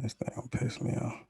This thing will piss me off.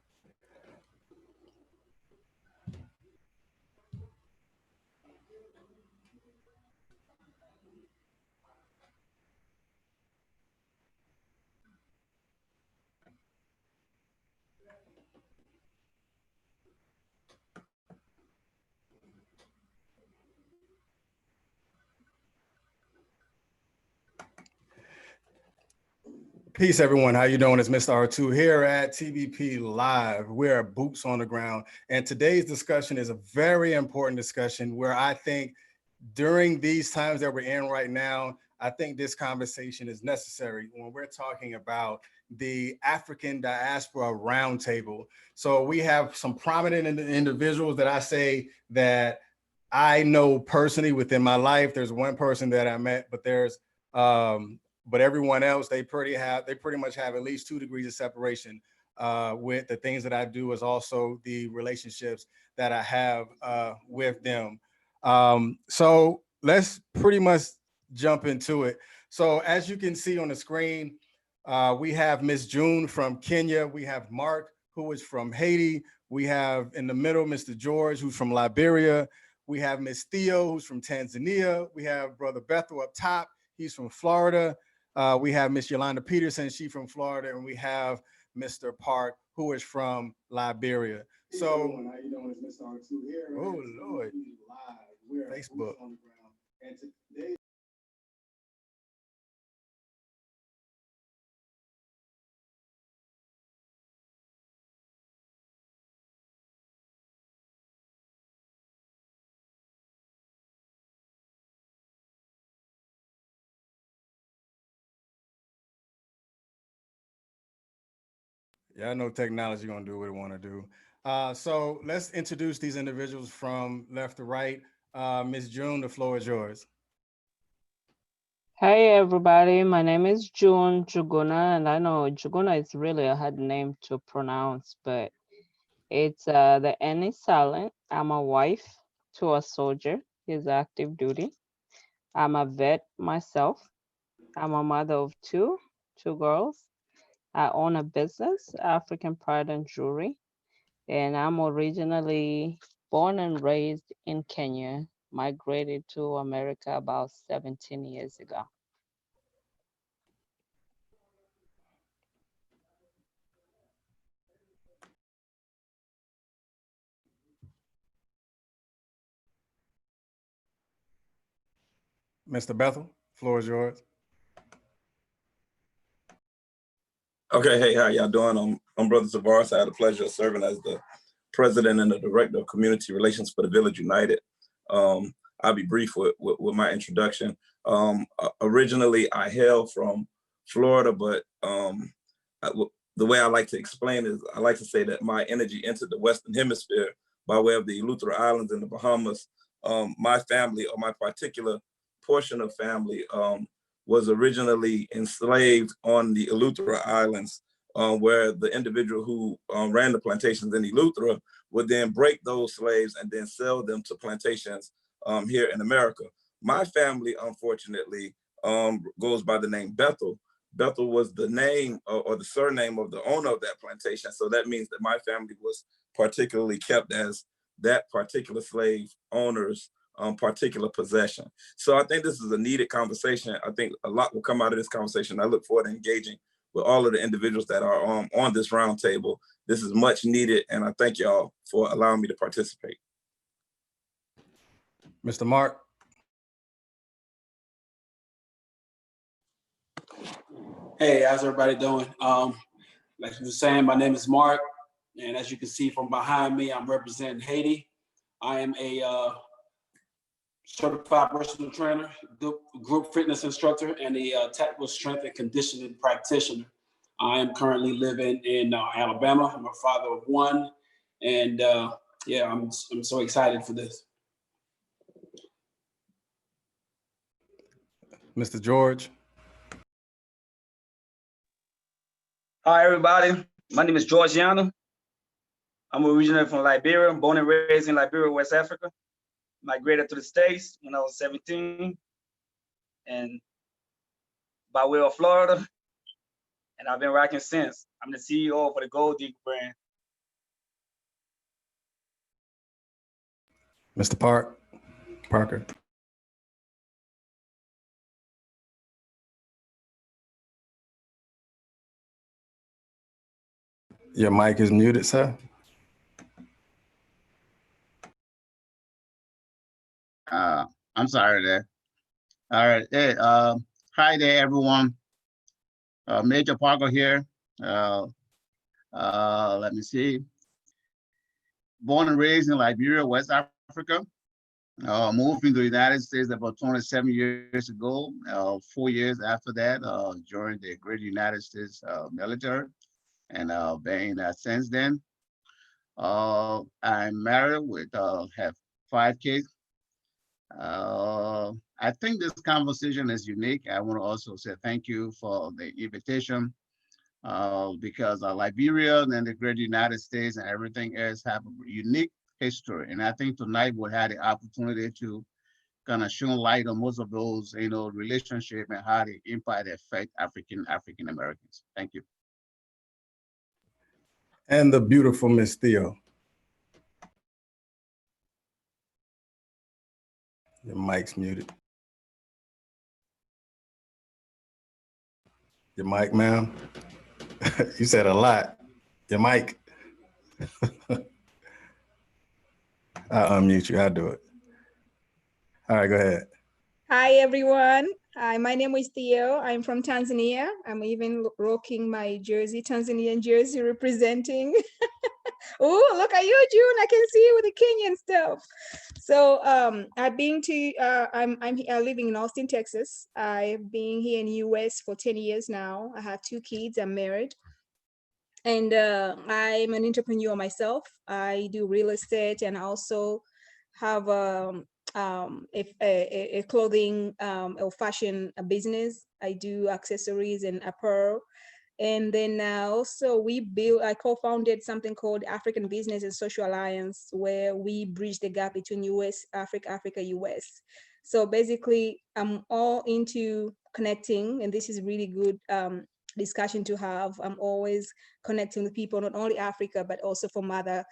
Peace, everyone. How you doing? It's Mr. R2 here at TBP Live. We're boots on the ground. And today's discussion is a very important discussion where I think during these times that we're in right now, I think this conversation is necessary when we're talking about the African Diaspora Roundtable. So we have some prominent individuals that I say that I know personally within my life. There's one person that I met, but there's but everyone else, they pretty much have at least 2 degrees of separation with the things that I do, as also the relationships that I have with them. So let's pretty much jump into it. So as you can see on the screen, we have Miss June from Kenya. We have Mark, who is from Haiti. We have in the middle, Mr. George, who's from Liberia. We have Miss Theo, who's from Tanzania. We have Brother Bethel up top. He's from Florida. We have Miss Yolanda Peterson, she's from Florida, and we have Mr. Park, who is from Liberia. So, how you doing? It's Mr. R2 here. Oh Lord, live. Facebook. On the ground. And today. Yeah, I know technology gonna do what it want to do. So let's introduce these individuals from left to right. Ms. June, the floor is yours. Hey everybody, my name is June Juguna, and I know Juguna is really a hard name to pronounce, but it's the N is silent. I'm a wife to a soldier. He's active duty. I'm a vet myself. I'm a mother of two girls. I own a business, African Pride and Jewelry, and I'm originally born and raised in Kenya, migrated to America about 17 years ago. Mr. Bethel, floor is yours. Okay, hey, how y'all doing? I'm Brother Tavares. I had the pleasure of serving as the president and the director of community relations for the Village United. I'll be brief with my introduction. Originally, I hail from Florida, but the way I like to explain is I like to say that my energy entered the Western Hemisphere by way of the Eleuthera Islands in the Bahamas. My family, or my particular portion of family, was originally enslaved on the Eleuthera Islands, where the individual who ran the plantations in Eleuthera would then break those slaves and then sell them to plantations here in America. My family, unfortunately, goes by the name Bethel. Bethel was the name or the surname of the owner of that plantation. So that means that my family was particularly kept as that particular slave owner's particular possession. So I think this is a needed conversation. I think a lot will come out of this conversation. I look forward to engaging with all of the individuals that are on this roundtable. This is much needed, and I thank y'all for allowing me to participate. Mr. Mark. Hey, how's everybody doing? Like you were saying, my name is Mark, and as you can see from behind me, I'm representing Haiti. I am a certified personal trainer, group fitness instructor, and a technical strength and conditioning practitioner. I am currently living in Alabama. I'm a father of one, and yeah, I'm so excited for this. Mr. George. Hi, everybody. My name is Georgiana. I'm originally from Liberia, born and raised in Liberia, West Africa. Migrated to the States when I was 17, and by way of Florida. and I've been rocking since. I'm the CEO for the Gold Digger brand. Mr. Parker. Your mic is muted, sir. I'm sorry there. All right. Hey, hi there, everyone. Major Parker here. Let me see. Born and raised in Liberia, West Africa. Moved into the United States about 27 years ago. 4 years after that, joined the Great United States military, and been since then. I'm married with have 5 kids. I think this conversation is unique. I want to also say thank you for the invitation, because Liberia and the Great United States and everything else have a unique history. And I think tonight we had the opportunity to kind of shed light on most of those, relationship and how the impact affect African Americans. Thank you. And the beautiful Miss Theo. Your mic's muted. Your mic, ma'am. You said a lot. Your mic. I'll unmute you. I'll do it. All right, go ahead. Hi, everyone. Hi, my name is Theo. I'm from Tanzania. I'm even rocking my jersey, Tanzanian jersey representing. Oh, look at you, June. I can see you with the Kenyan stuff. So I've been to, I'm living in Austin, Texas. I've been here in the US for 10 years now. I have 2 kids, I'm married. And I'm an entrepreneur myself. I do real estate and also have a clothing or fashion business. I do accessories and apparel. And then also I co-founded something called African Business and Social Alliance, where we bridge the gap between US, Africa, US. So basically I'm all into connecting, and this is really good discussion to have. I'm always connecting with people, not only Africa, but also from other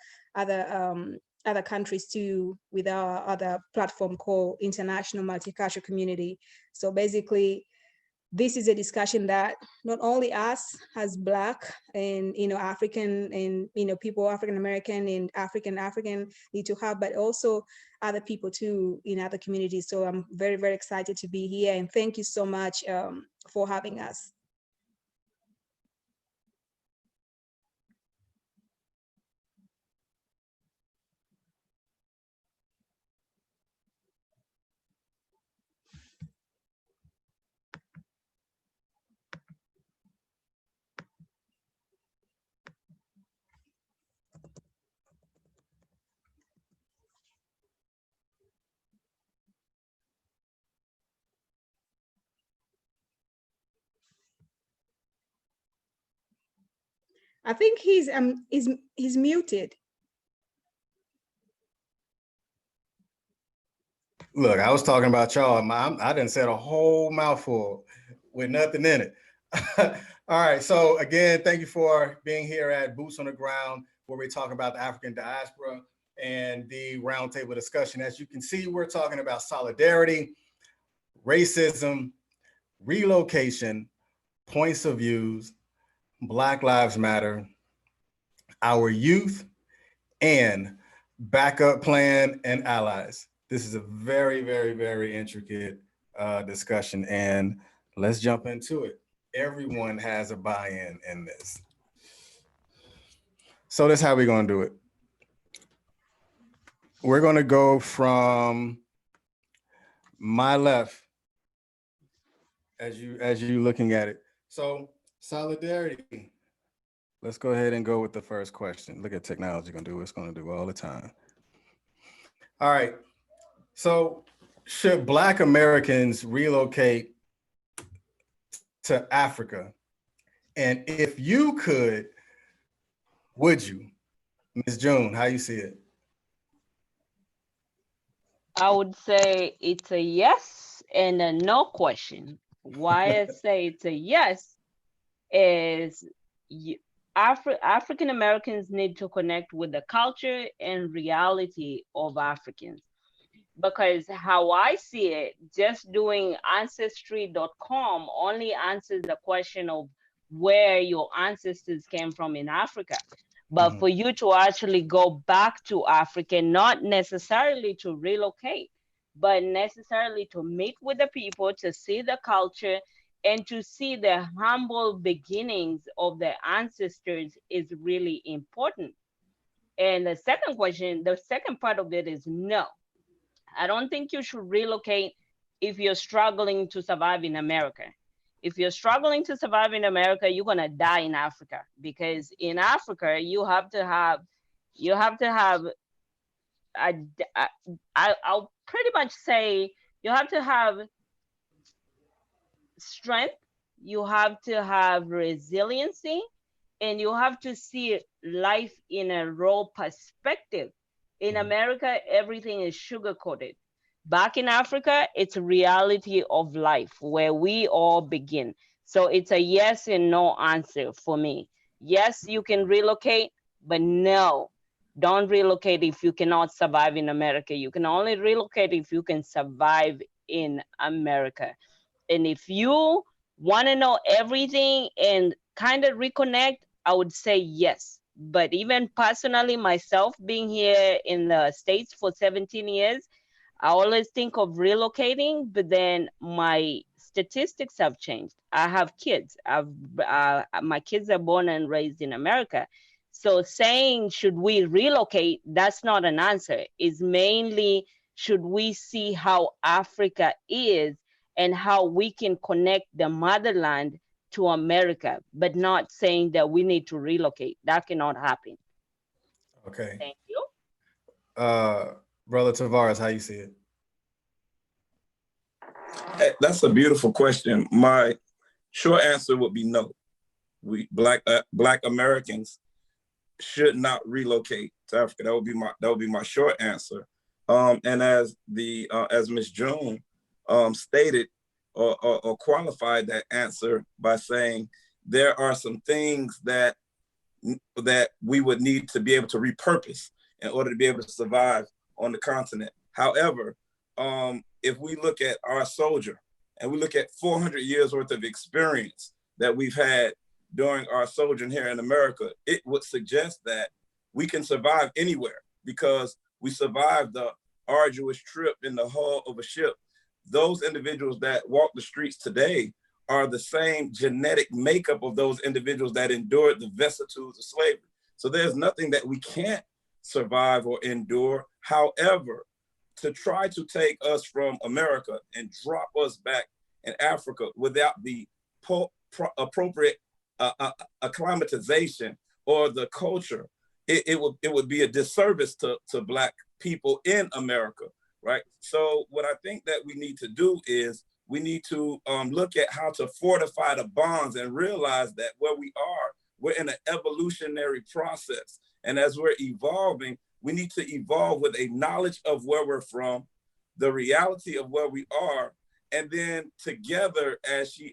countries too, with our other platform called International Multicultural Community. So basically, this is a discussion that not only us as Black and African and people, African American and African need to have, but also other people too in other communities. So I'm very, very excited to be here, and thank you so much for having us. I think he's muted. Look, I was talking about y'all. I done said a whole mouthful with nothing in it. All right. So again, thank you for being here at Boots on the Ground, where we talk about the African diaspora and the roundtable discussion. As you can see, we're talking about solidarity, racism, relocation, points of views, Black Lives Matter, our youth, and backup plan and allies. This is a very, very, very intricate discussion, and let's jump into it. Everyone has a buy-in in this. So that's how we're gonna do it. We're gonna go from my left as you looking at it. So solidarity. Let's go ahead and go with the first question. Look at technology gonna do what it's gonna do all the time. All right. So should Black Americans relocate to Africa? And if you could, would you? Ms. June, how you see it? I would say it's a yes and a no question. Why I say it's a yes? is African Americans need to connect with the culture and reality of Africans. Because how I see it, just doing ancestry.com only answers the question of where your ancestors came from in Africa. But for you to actually go back to Africa, not necessarily to relocate, but necessarily to meet with the people, to see the culture, and to see the humble beginnings of the ancestors is really important. And the second question, the second part of it is no. I don't think you should relocate if you're struggling to survive in America. If you're struggling to survive in America, you're gonna die in Africa, because in Africa you have to have a, I'll pretty much say you have to have strength, you have to have resiliency, and you have to see life in a raw perspective. In America, everything is sugar coated. Back in Africa, it's a reality of life where we all begin. So it's a yes and no answer for me. Yes, you can relocate, but no, don't relocate if you cannot survive in America. You can only relocate if you can survive in America. And if you want to know everything and kind of reconnect, I would say yes. But even personally, myself being here in the States for 17 years, I always think of relocating, but then my statistics have changed. I have kids. My kids are born and raised in America. So saying, should we relocate? That's not an answer. It's mainly, should we see how Africa is and how we can connect the motherland to America, but not saying that we need to relocate. That cannot happen. Okay. Thank you. Brother Tavares, how you see it? That's a beautiful question. My short answer would be no. We Black Americans should not relocate to Africa. That would be my short answer. And as Ms. June stated or qualified that answer by saying there are some things that we would need to be able to repurpose in order to be able to survive on the continent. However, if we look at our soldier and we look at 400 years worth of experience that we've had during our sojourn here in America, it would suggest that we can survive anywhere because we survived the arduous trip in the hull of a ship. Those individuals that walk the streets today are the same genetic makeup of those individuals that endured the vicissitudes of slavery. So there's nothing that we can't survive or endure. However, to try to take us from America and drop us back in Africa without the appropriate acclimatization or the culture, it would be a disservice to Black people in America, right? So what I think that we need to do is we need to look at how to fortify the bonds and realize that where we are, we're in an evolutionary process. And as we're evolving, we need to evolve with a knowledge of where we're from, the reality of where we are, and then together, as she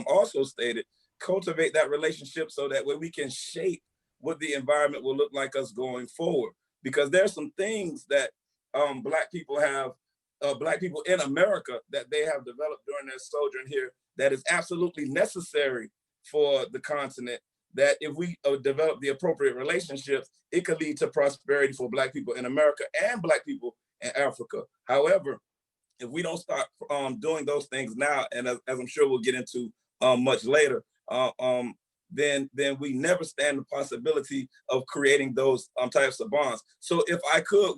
also stated, cultivate that relationship so that way we can shape what the environment will look like us going forward. Because there's some things that Black people in America that they have developed during their sojourn here that is absolutely necessary for the continent, that if we develop the appropriate relationships, it could lead to prosperity for Black people in America and Black people in Africa. However, if we don't start doing those things now, and as I'm sure we'll get into much later, then we never stand the possibility of creating those types of bonds. So if I could,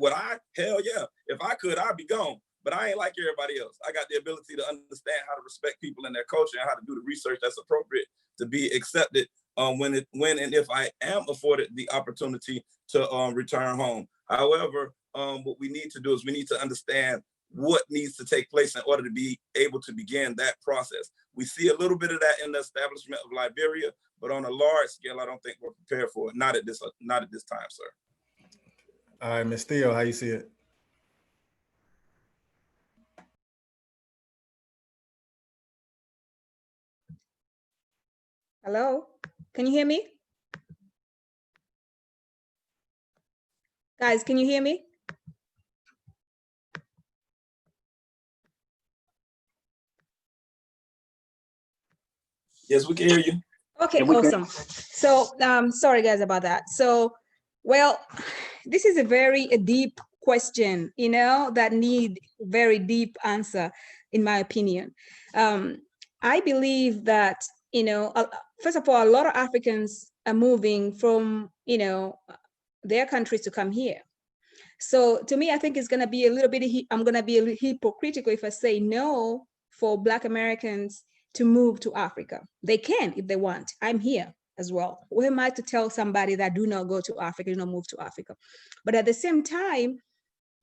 hell yeah, if I could, I'd be gone. But I ain't like everybody else. I got the ability to understand how to respect people and their culture and how to do the research that's appropriate to be accepted when and if I am afforded the opportunity to return home. However, what we need to do is we need to understand what needs to take place in order to be able to begin that process. We see a little bit of that in the establishment of Liberia, but on a large scale, I don't think we're prepared for it. Not at this time, sir. All right, Ms. Theo, how you see it? Hello, can you hear me? Guys, can you hear me? Yes, we can hear you. Okay, Yeah, we can. awesome. So, sorry guys about that. So, well, this is a very deep question, you know, that need very deep answer, in my opinion. I believe that, you know, first of all, a lot of Africans are moving from, you know, their countries to come here. So to me, I think it's going to be a little bit, I'm going to be a little hypocritical if I say no for Black Americans to move to Africa. They can if they want. I'm here as well. Who am I to tell somebody that do not go to Africa, do not move to Africa? But at the same time,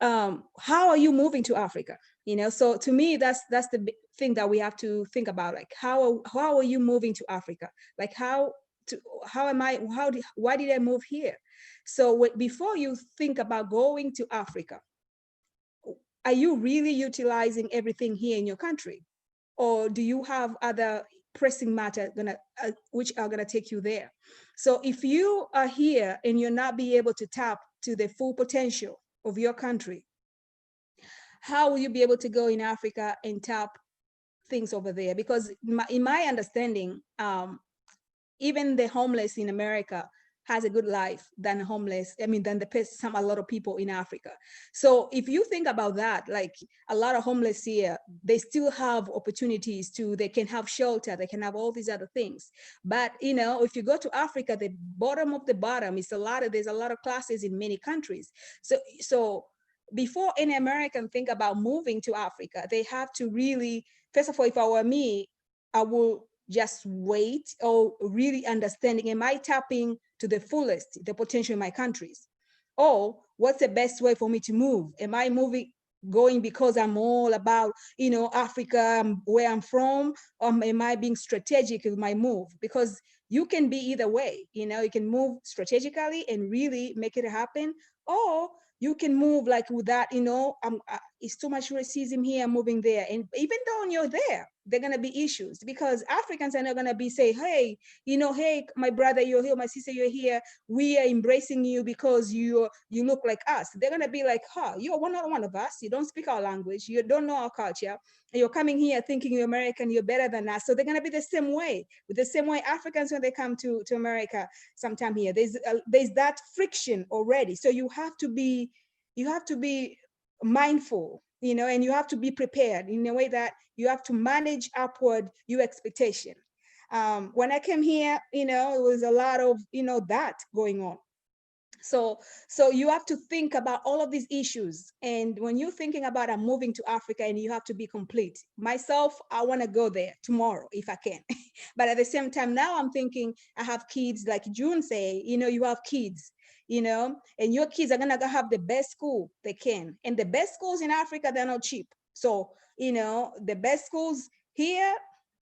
how are you moving to Africa? You know, so to me, that's the big thing that we have to think about. Like, how are you moving to Africa? Like, why did I move here? So before you think about going to Africa, are you really utilizing everything here in your country? Or do you have other pressing matter which are gonna take you there? So if you are here and you're not be able to tap to the full potential of your country, how will you be able to go in Africa and tap things over there? Because in my understanding, even the homeless in America has a good life than a lot of people in Africa. So if you think about that, like a lot of homeless here, they still have opportunities they can have shelter, they can have all these other things. But you know, if you go to Africa, the bottom of the bottom is there's a lot of classes in many countries. So before any American think about moving to Africa, they have to really, first of all, if I were me, I will just wait or really understanding, am I tapping to the fullest the potential in my countries? Or what's the best way for me to move? Am I going because I'm all about, you know, Africa, where I'm from, or am I being strategic with my move? Because you can be either way, you know, you can move strategically and really make it happen, or you can move like with that, you know, it's too much racism here, I'm moving there. And even though you're there, there are going to be issues, because Africans are not going to be say, hey, you know, hey, my brother, you're here, my sister, you're here, we are embracing you because you look like us. They're going to be like, huh, you're not one of us, you don't speak our language, you don't know our culture, and you're coming here thinking you're American, you're better than us. So they're going to be the same way, with the same way Africans, when they come to America sometime here, there's that friction already. So you have to be mindful, you know, and you have to be prepared in a way that you have to manage upward your expectation. When I came here, you know, it was a lot of, you know, that going on. So you have to think about all of these issues. And when you're thinking about I'm moving to Africa, and you have to be complete. Myself, I want to go there tomorrow if I can. But at the same time, now I'm thinking I have kids, like June say, you know, you have kids, you know, and your kids are going to have the best school they can. And the best schools in Africa, they're not cheap. So, you know, the best schools here,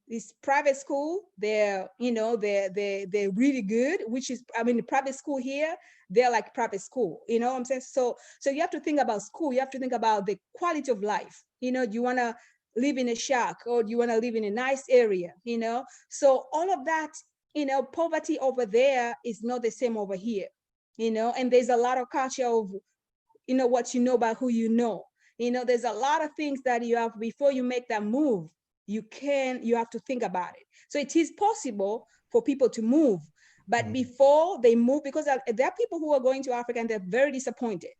this private school, they're, you know, they're really good, which is, I mean, the private school here, they're like private school, you know what I'm saying? So you have to think about school, you have to think about the quality of life. You know, do you want to live in a shack, or do you want to live in a nice area, you know? So all of that, you know, poverty over there is not the same over here, you know, and there's a lot of culture of, you know, what you know about who you know. You know, there's a lot of things that you have, before you make that move, you have to think about it. So it is possible for people to move, but before they move, because there are people who are going to Africa and they're very disappointed,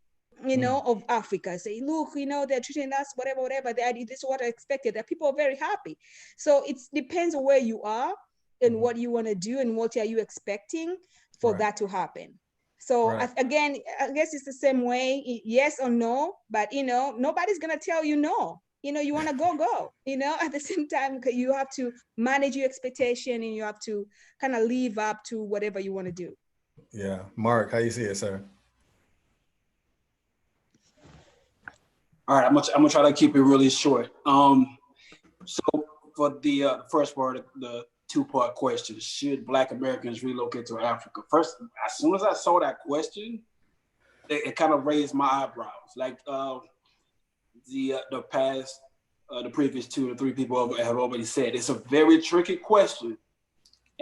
you know, of Africa. Say, look, you know, they're treating us, whatever, this is what I expected. That people are very happy. So it depends on where you are and what you want to do and what are you expecting for that to happen. So again, I guess it's the same way, yes or no, but, you know, nobody's going to tell you no. You know, you want to go, you know, at the same time, you have to manage your expectation and you have to kind of live up to whatever you want to do. Yeah. Mark, how you see it, sir? All right, I'm gonna try to keep it really short. So for the first part, the two-part question, should Black Americans relocate to Africa? First, as soon as I saw that question, it kind of raised my eyebrows. Like the previous 2 to 3 people have already said, it's a very tricky question.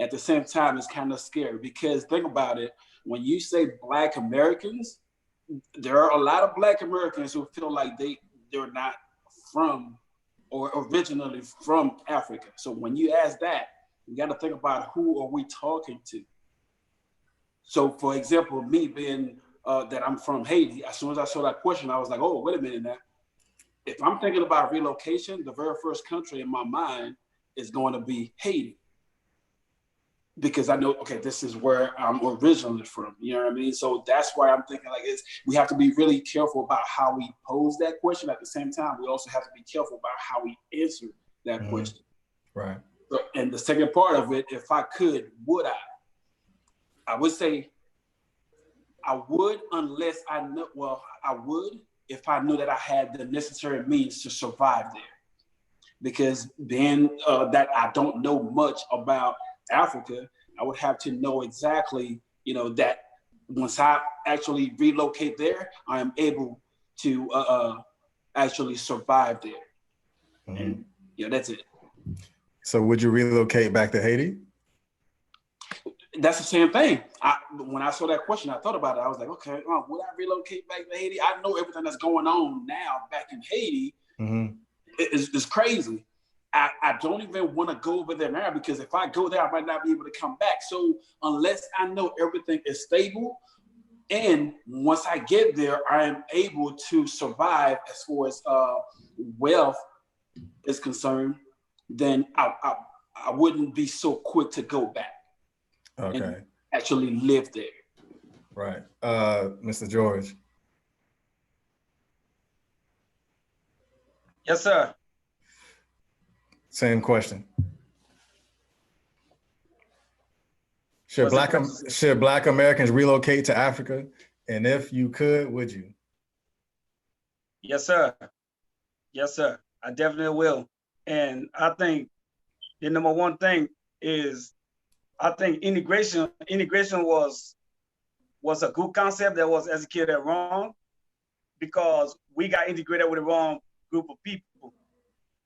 At the same time, it's kind of scary because think about it. When you say Black Americans, there are a lot of Black Americans who feel like they're not from or originally from Africa. So when you ask that, you got to think about who are we talking to. So for example, me being that I'm from Haiti, as soon as I saw that question, I was like, oh, wait a minute now. If I'm thinking about relocation, the very first country in my mind is going to be Haiti. Because I know, okay, this is where I'm originally from, you know what I mean? So that's why I'm thinking like we have to be really careful about how we pose that question. At the same time, we also have to be careful about how we answer that question. Right. So, and the second part of it, if I could, would I would say I would unless I know, well, I would if I knew that I had the necessary means to survive there. Because being that I don't know much about Africa, I would have to know exactly, you know, that once I actually relocate there, I am able to actually survive there. And yeah, that's it. So would you relocate back to Haiti? That's the same thing. When I saw that question, I thought about it. I was like, okay, would I relocate back to Haiti? I know everything that's going on now back in Haiti is crazy. I don't even want to go over there now because if I go there, I might not be able to come back. So unless I know everything is stable, and once I get there, I am able to survive as far as wealth is concerned, then I wouldn't be so quick to go back. Okay. And actually live there. Right. Mr. George. Yes, sir. Same question. Should Black Americans relocate to Africa? And if you could, would you? Yes, sir. Yes, sir. I definitely will. And I think the number one thing is, I think integration was a good concept that was executed wrong because we got integrated with the wrong group of people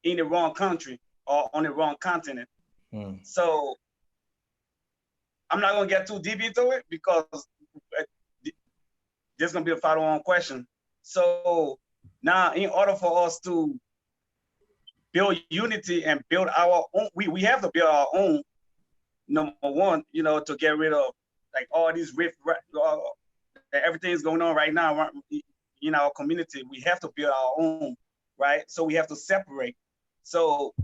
in the wrong country or on the wrong continent. So I'm not gonna get too deep into it because there's gonna be a follow-on question. So now, in order for us to build unity and build our own, we have to build our own. Number one, you know, to get rid of like all these everything's going on right now in our community. We have to build our own, right? So we have to separate. So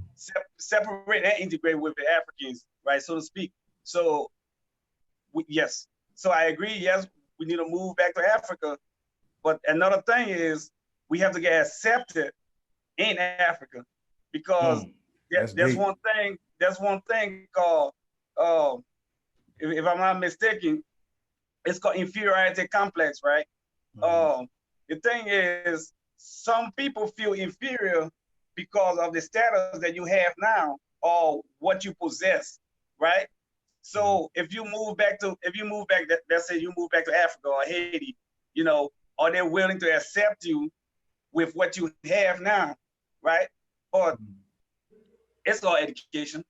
separate and integrate with the Africans, right, so to speak. So yes, so I agree. Yes, we need to move back to Africa. But another thing is we have to get accepted in Africa because there's one thing called, if I'm not mistaken, it's called inferiority complex, right? The thing is, some people feel inferior because of the status that you have now or what you possess, right? So if you move back, let's say you move back to Africa or Haiti, you know, are they willing to accept you with what you have now, right? But it's all education,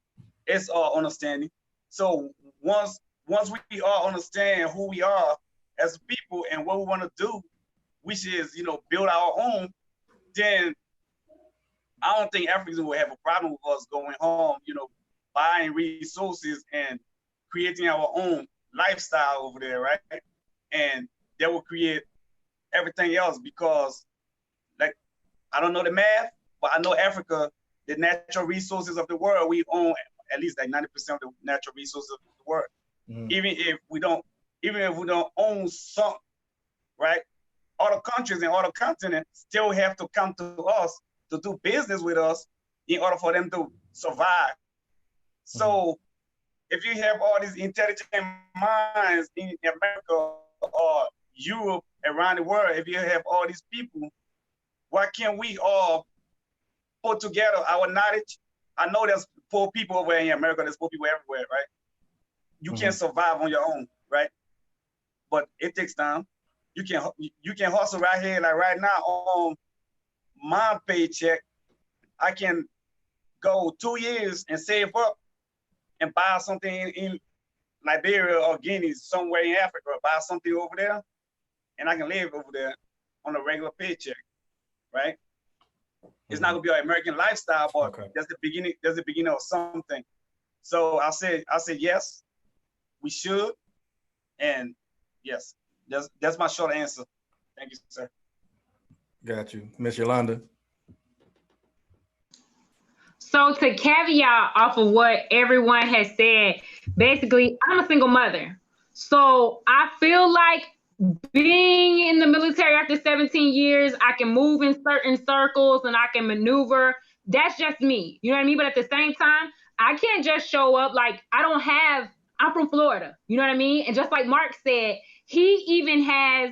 it's all understanding. So once we all understand who we are as people and what we want to do, which is, you know, build our own, then I don't think Africans will have a problem with us going home, you know, buying resources and creating our own lifestyle over there, right? And that will create everything else because, like, I don't know the math, but I know Africa, the natural resources of the world, we own at least like 90% of the natural resources of the world. Even if we don't own some, right? Other countries and other continents still have to come to us to do business with us in order for them to survive. So if you have all these intelligent minds in America or Europe, around the world, if you have all these people, why can't we all put together our knowledge? I know there's poor people over in America, there's poor people everywhere, right? You can't survive on your own, right? But it takes time. You can hustle right here, like right now on my paycheck, I can go 2 years and save up and buy something in Liberia or Guinea, somewhere in Africa, or buy something over there, and I can live over there on a regular paycheck, right? It's not gonna be an American lifestyle, but that's the beginning. That's the beginning of something. So I said yes, we should, and yes, that's my short answer. Thank you, sir. Got you, Miss Yolanda. So to caveat off of what everyone has said, basically, I'm a single mother. So I feel like being in the military after 17 years, I can move in certain circles and I can maneuver. That's just me. You know what I mean? But at the same time, I can't just show up like I'm from Florida. You know what I mean? And just like Mark said, he even has,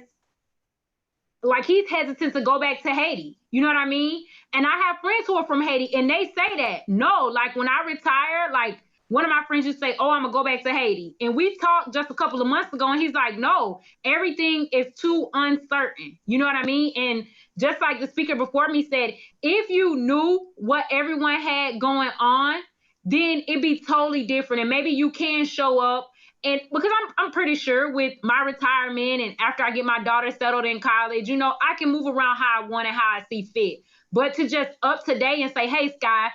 like, he's hesitant to go back to Haiti. You know what I mean? And I have friends who are from Haiti and they say that, no, like when I retire, like one of my friends just say, oh, I'm gonna go back to Haiti. And we talked just a couple of months ago and he's like, no, everything is too uncertain. You know what I mean? And just like the speaker before me said, if you knew what everyone had going on, then it'd be totally different. And maybe you can show up. And because I'm pretty sure with my retirement and after I get my daughter settled in college, you know, I can move around how I want and how I see fit. But to just up today and say, hey, Sky,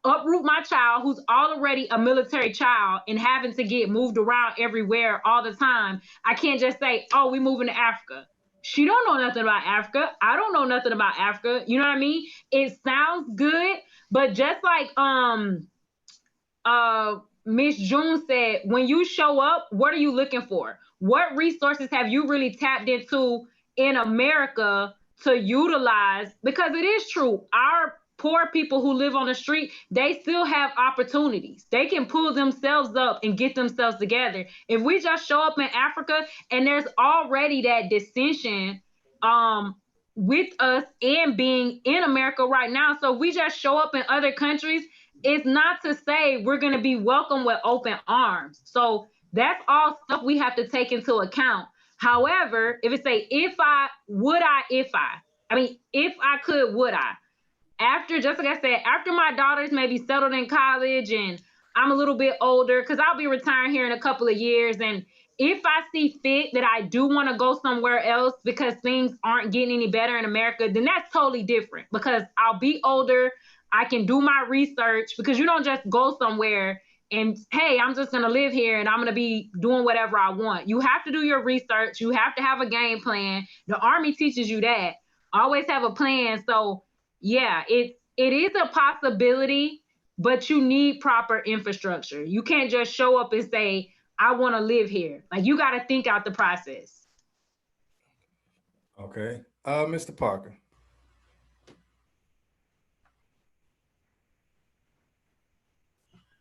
uproot my child who's already a military child and having to get moved around everywhere all the time, I can't just say, oh, we moving to Africa. She don't know nothing about Africa. I don't know nothing about Africa. You know what I mean? It sounds good, but just like Miss June said, when you show up, what are you looking for? What resources have you really tapped into in America to utilize? Because it is true, our poor people who live on the street, they still have opportunities. They can pull themselves up and get themselves together. If we just show up in Africa and there's already that dissension with us and being in America right now, so we just show up in other countries, it's not to say we're going to be welcomed with open arms. So that's all stuff we have to take into account. However, if it say, if I could, would I? After, just like I said, after my daughters maybe settled in college and I'm a little bit older, because I'll be retiring here in a couple of years. And if I see fit that I do want to go somewhere else because things aren't getting any better in America, then that's totally different because I'll be older. I can do my research because you don't just go somewhere and, hey, I'm just going to live here and I'm going to be doing whatever I want. You have to do your research. You have to have a game plan. The Army teaches you that. Always have a plan. So, yeah, it is a possibility, but you need proper infrastructure. You can't just show up and say, I want to live here. Like, you got to think out the process. Okay. Mr. Parker.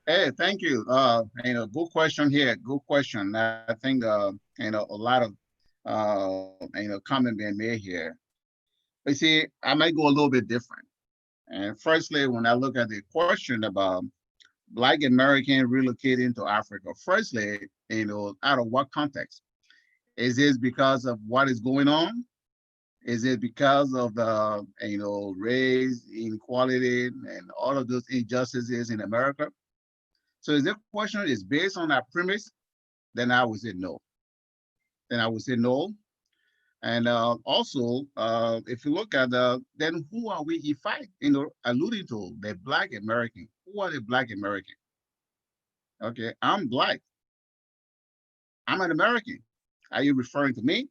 Hey, thank you. Good question here. Good question. I think a lot of comment being made here. But see, I might go a little bit different. And firstly, when I look at the question about Black American relocating to Africa, firstly, out of what context? Is this because of what is going on? Is it because of the race, inequality, and all of those injustices in America? So if the question is based on that premise, then I would say no. And also, if you look at then who are we, if I, alluding to the Black American, who are the Black American? Okay, I'm Black. I'm an American. Are you referring to me?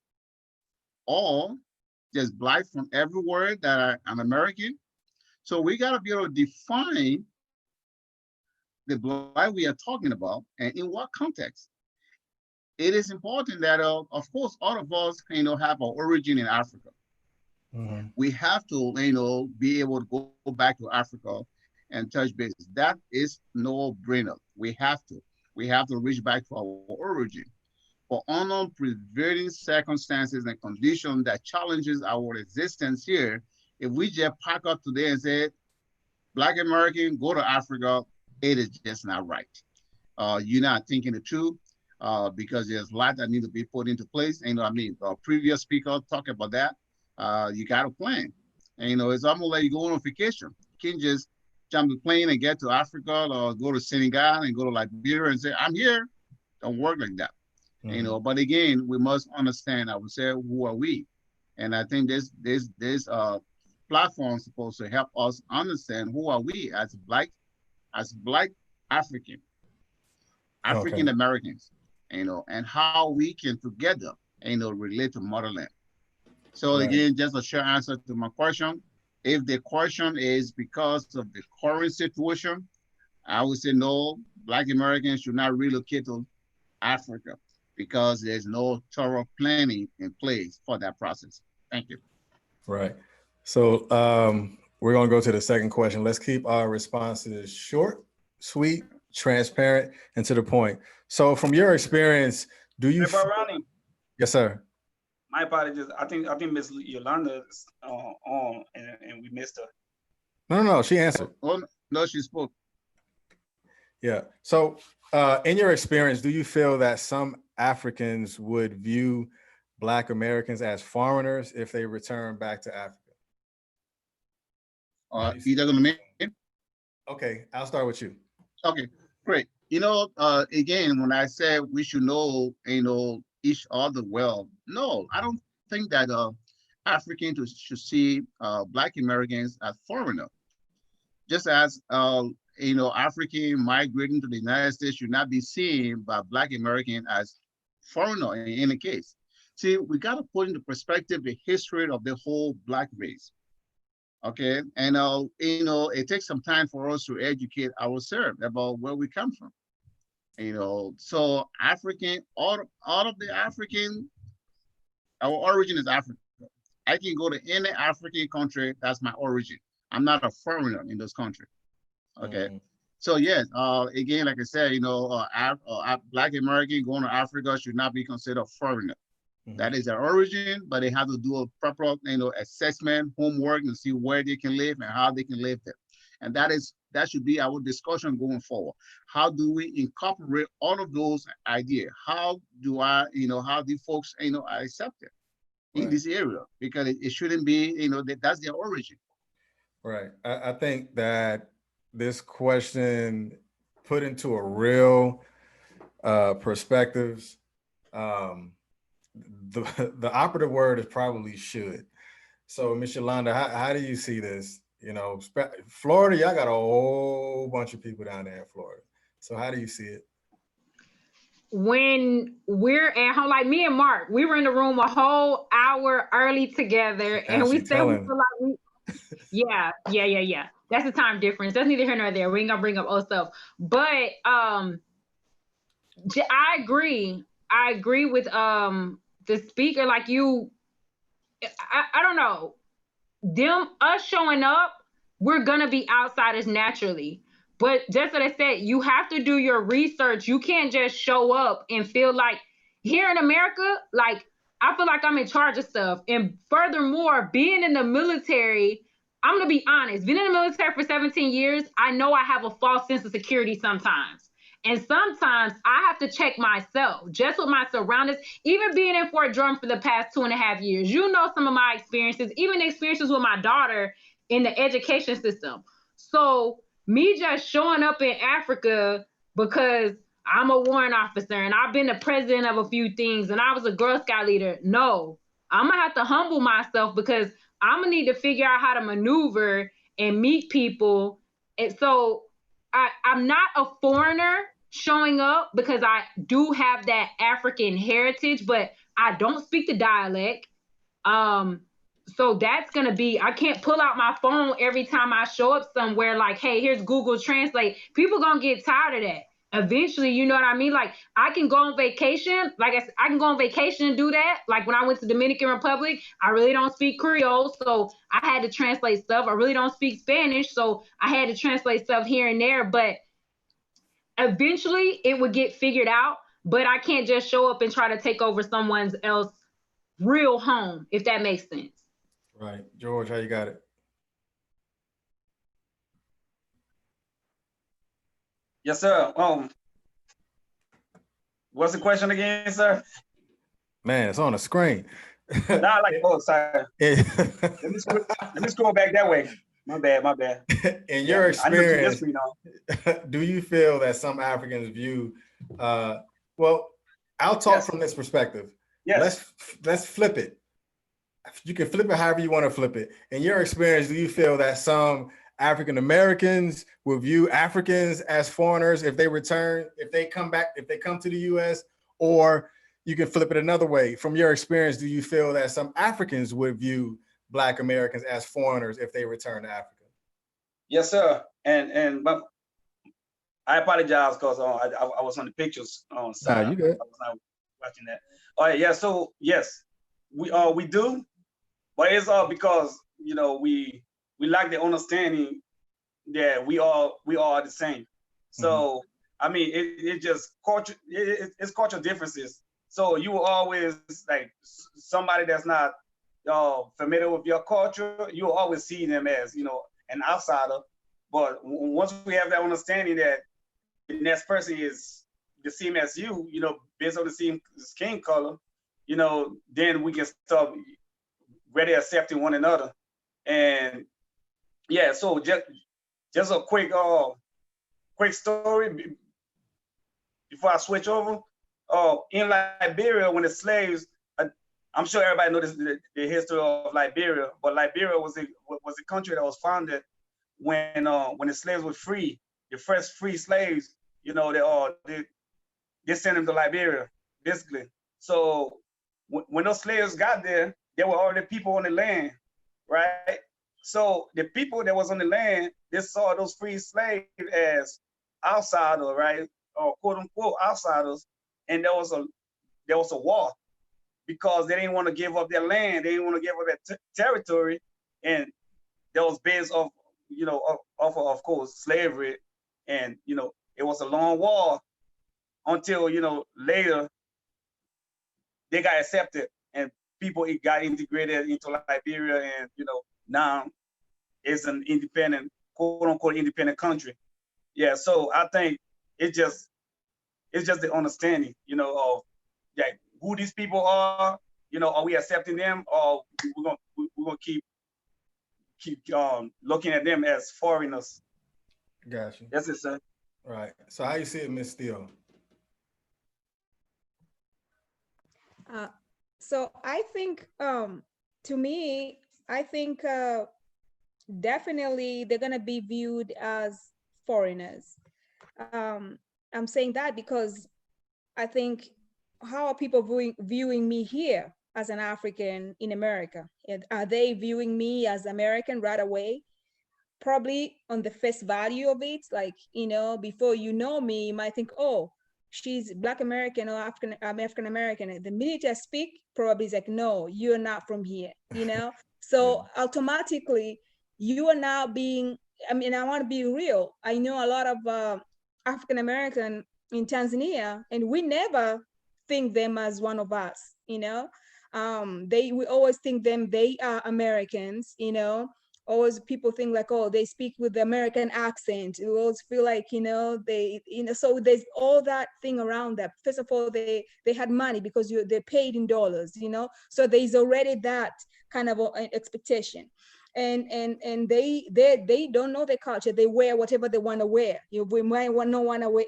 Or just Black from everywhere that I'm American? So we gotta be able to define the Black we are talking about and in what context. It is important that, of course, all of us, have our origin in Africa. Mm-hmm. We have to, be able to go back to Africa and touch base. That is no brainer. We have to reach back to our origin. For unknown prevailing circumstances and conditions that challenges our existence here, if we just pack up today and say, Black American, go to Africa, it is just not right. You're not thinking it through. Because there's a lot that need to be put into place. Previous speaker talked about that. You got a plan. And, it's almost like you go on vacation. You can't just jump the plane and get to Africa or go to Senegal and go to Liberia and say, I'm here. Don't work like that. You know, but again, we must understand, I would say, who are we? And I think this platform is supposed to help us understand who are we as black African Americans, you know, and how we can together, you know, relate to motherland. So again, just a short answer to my question. If the question is because of the current situation, I would say no, Black Americans should not relocate to Africa because there's no thorough planning in place for that process. Thank you. Right. So we're going to go to the second question. Let's keep our responses short, sweet, transparent, and to the point. So from your experience, do you... Ronnie. Yes, sir. My apologies. I think Miss Yolanda is on and we missed her. No, she answered. Oh, no, she spoke. Yeah. So in your experience, do you feel that some Africans would view Black Americans as foreigners if they return back to Africa? Either gonna make it? Okay, I'll start with you. Okay, great. You know, again, when I said we should know, you know, each other well, no, I don't think that Africans should see Black Americans as foreigner. Just as you know, African migrating to the United States should not be seen by Black American as foreigner in any case. See, we got to put into perspective the history of the whole Black race. Okay, and you know, it takes some time for us to educate ourselves about where we come from. You know, so African, all of the African, our origin is Africa. I can go to any African country, that's my origin. I'm not a foreigner in this country. Okay, so yes, again, like I said, you know, Black American going to Africa should not be considered foreigner. That is their origin, but they have to do a proper, you know, assessment, homework, and see where they can live and how they can live there. And that should be our discussion going forward. How do we incorporate all of those ideas? How do how the folks, you know, are accepted in this area? Because it shouldn't be, you know, that's their origin. Right. I think that this question put into a real perspectives. The operative word is probably should. So, Ms. Yolanda, how do you see this? You know, Florida, y'all got a whole bunch of people down there in Florida. So how do you see it? When we're at home, like me and Mark, we were in the room a whole hour early together, and we said we feel like yeah. That's the time difference. That's neither here nor there. We ain't gonna bring up old stuff. But I agree. I agree with the speaker. Like I don't know. Us showing up, we're gonna be outsiders naturally. But just what I said, you have to do your research. You can't just show up and feel like here in America, like I feel like I'm in charge of stuff. And furthermore, being in the military, I'm gonna be honest, being in the military for 17 years, I know I have a false sense of security sometimes. And sometimes I have to check myself, just with my surroundings, even being in Fort Drum for the past 2.5 years. You know some of my experiences, even experiences with my daughter in the education system. So me just showing up in Africa because I'm a warrant officer and I've been the president of a few things and I was a Girl Scout leader. No, I'm gonna have to humble myself because I'm gonna need to figure out how to maneuver and meet people. And so I'm not a foreigner showing up because I do have that African heritage, but I don't speak the dialect. So that's gonna be, I can't pull out my phone every time I show up somewhere like, hey, here's Google Translate. People gonna get tired of that. Eventually, you know what I mean? Like I can go on vacation, like I can go on vacation and do that. Like when I went to Dominican Republic, I really don't speak Creole, so I had to translate stuff. I really don't speak Spanish, so I had to translate stuff here and there, but eventually it would get figured out, but I can't just show up and try to take over someone else's real home, if that makes sense. Right. George, how you got it? Yes, sir. What's the question again, sir? Man, it's on the screen. Sorry. Let me scroll back that way. My bad, my bad. In your I know keep this experience, screen on. do you feel that some Africans view, well, I'll talk Yes. from this perspective. Yes. Let's flip it. You can flip it however you want to flip it. In your experience, do you feel that some African Americans will view Africans as foreigners if they return, if they come back, if they come to the US? Or you can flip it another way. From your experience, do you feel that some Africans would view Black Americans as foreigners if they return to Africa? Yes, sir. But I apologize because I was on the pictures on side. You good. I was not watching that. All right, yeah. So yes, we do, but it's all because we lack the understanding that we all are the same. So I mean, it just culture. It's cultural differences. So you will always like somebody that's not familiar with your culture. You will always see them as an outsider. But once we have that understanding that the next person is the same as you, based on the same skin color, then we can start really accepting one another. And yeah, so just a quick story before I switch over. In Liberia, when the slaves, I'm sure everybody knows the history of Liberia, but Liberia was a country that was founded when the slaves were free. The first free slaves, they sent them to Liberia, basically. So when those slaves got there were already people on the land, right? So the people that was on the land, they saw those free slaves as outsiders, right? Or quote unquote outsiders. And there was a war because they didn't want to give up their land. They didn't want to give up their territory. And that was based off, of course, slavery. And, it was a long war until, later they got accepted and people got integrated into Liberia. And, now it's an independent, quote unquote, independent country. Yeah. So I think it's just the understanding, of who these people are, are we accepting them, or we're gonna keep looking at them as foreigners. Gotcha. That's it, sir. Right. So how you see it, Ms. Steele? So I think, to me, I think definitely they're gonna be viewed as foreigners. I'm saying that because I think, how are people viewing me here as an African in America? Are they viewing me as American right away? Probably on the face value of it, like, before you know me, you might think, oh, she's Black American or African American. The minute I speak, probably is like, no, you're not from here, So automatically, you are now being, I want to be real. I know a lot of African American in Tanzania, and we never think them as one of us, we always think they are Americans, always people think like, oh, they speak with the American accent. We always feel like, so there's all that thing around that. First of all, they had money because they're paid in dollars, so there's already that kind of expectation. And they don't know their culture. They wear whatever they want to wear. We might want to wear,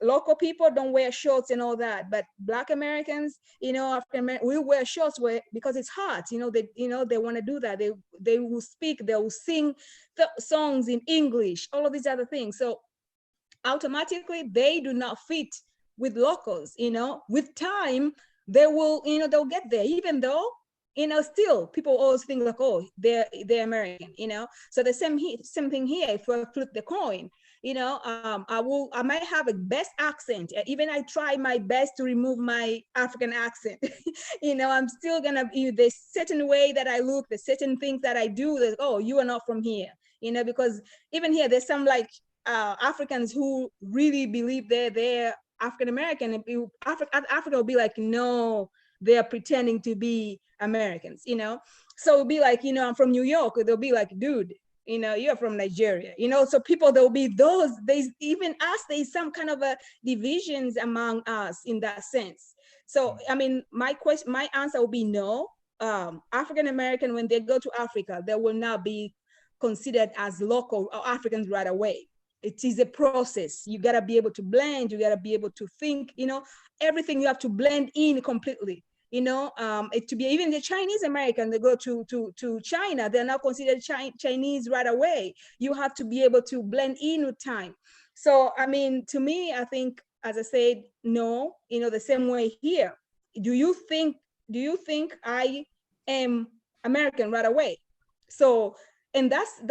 local people don't wear shorts and all that, but Black Americans, African Americans, we wear shorts because it's hot. They want to do that. They will speak, they will sing songs in English, all of these other things. So automatically they do not fit with locals. With time they will, they'll get there, even though still people always think like, oh, they're American. So the same thing here. If I flip the coin, I might have a best accent. Even I try my best to remove my African accent. I'm still gonna, there's certain way that I look, the certain things that I do that, oh, you are not from here, because even here, there's some like Africans who really believe they're African American, and Africa will be like, no, they're pretending to be Americans, so it'll be like, I'm from New York. They'll be like, dude, you're from Nigeria, so people, there'll be those, there's even us, there's some kind of a divisions among us in that sense. So, my answer will be no. African American, when they go to Africa, they will not be considered as local or Africans right away. It is a process. You gotta be able to blend, you gotta be able to think, everything you have to blend in completely. It to be even the Chinese American, they go to China, they're not considered Chinese right away. You have to be able to blend in with time. So, I mean, to me, I think, as I said, no, the same way here. Do you think I am American right away? So, and that's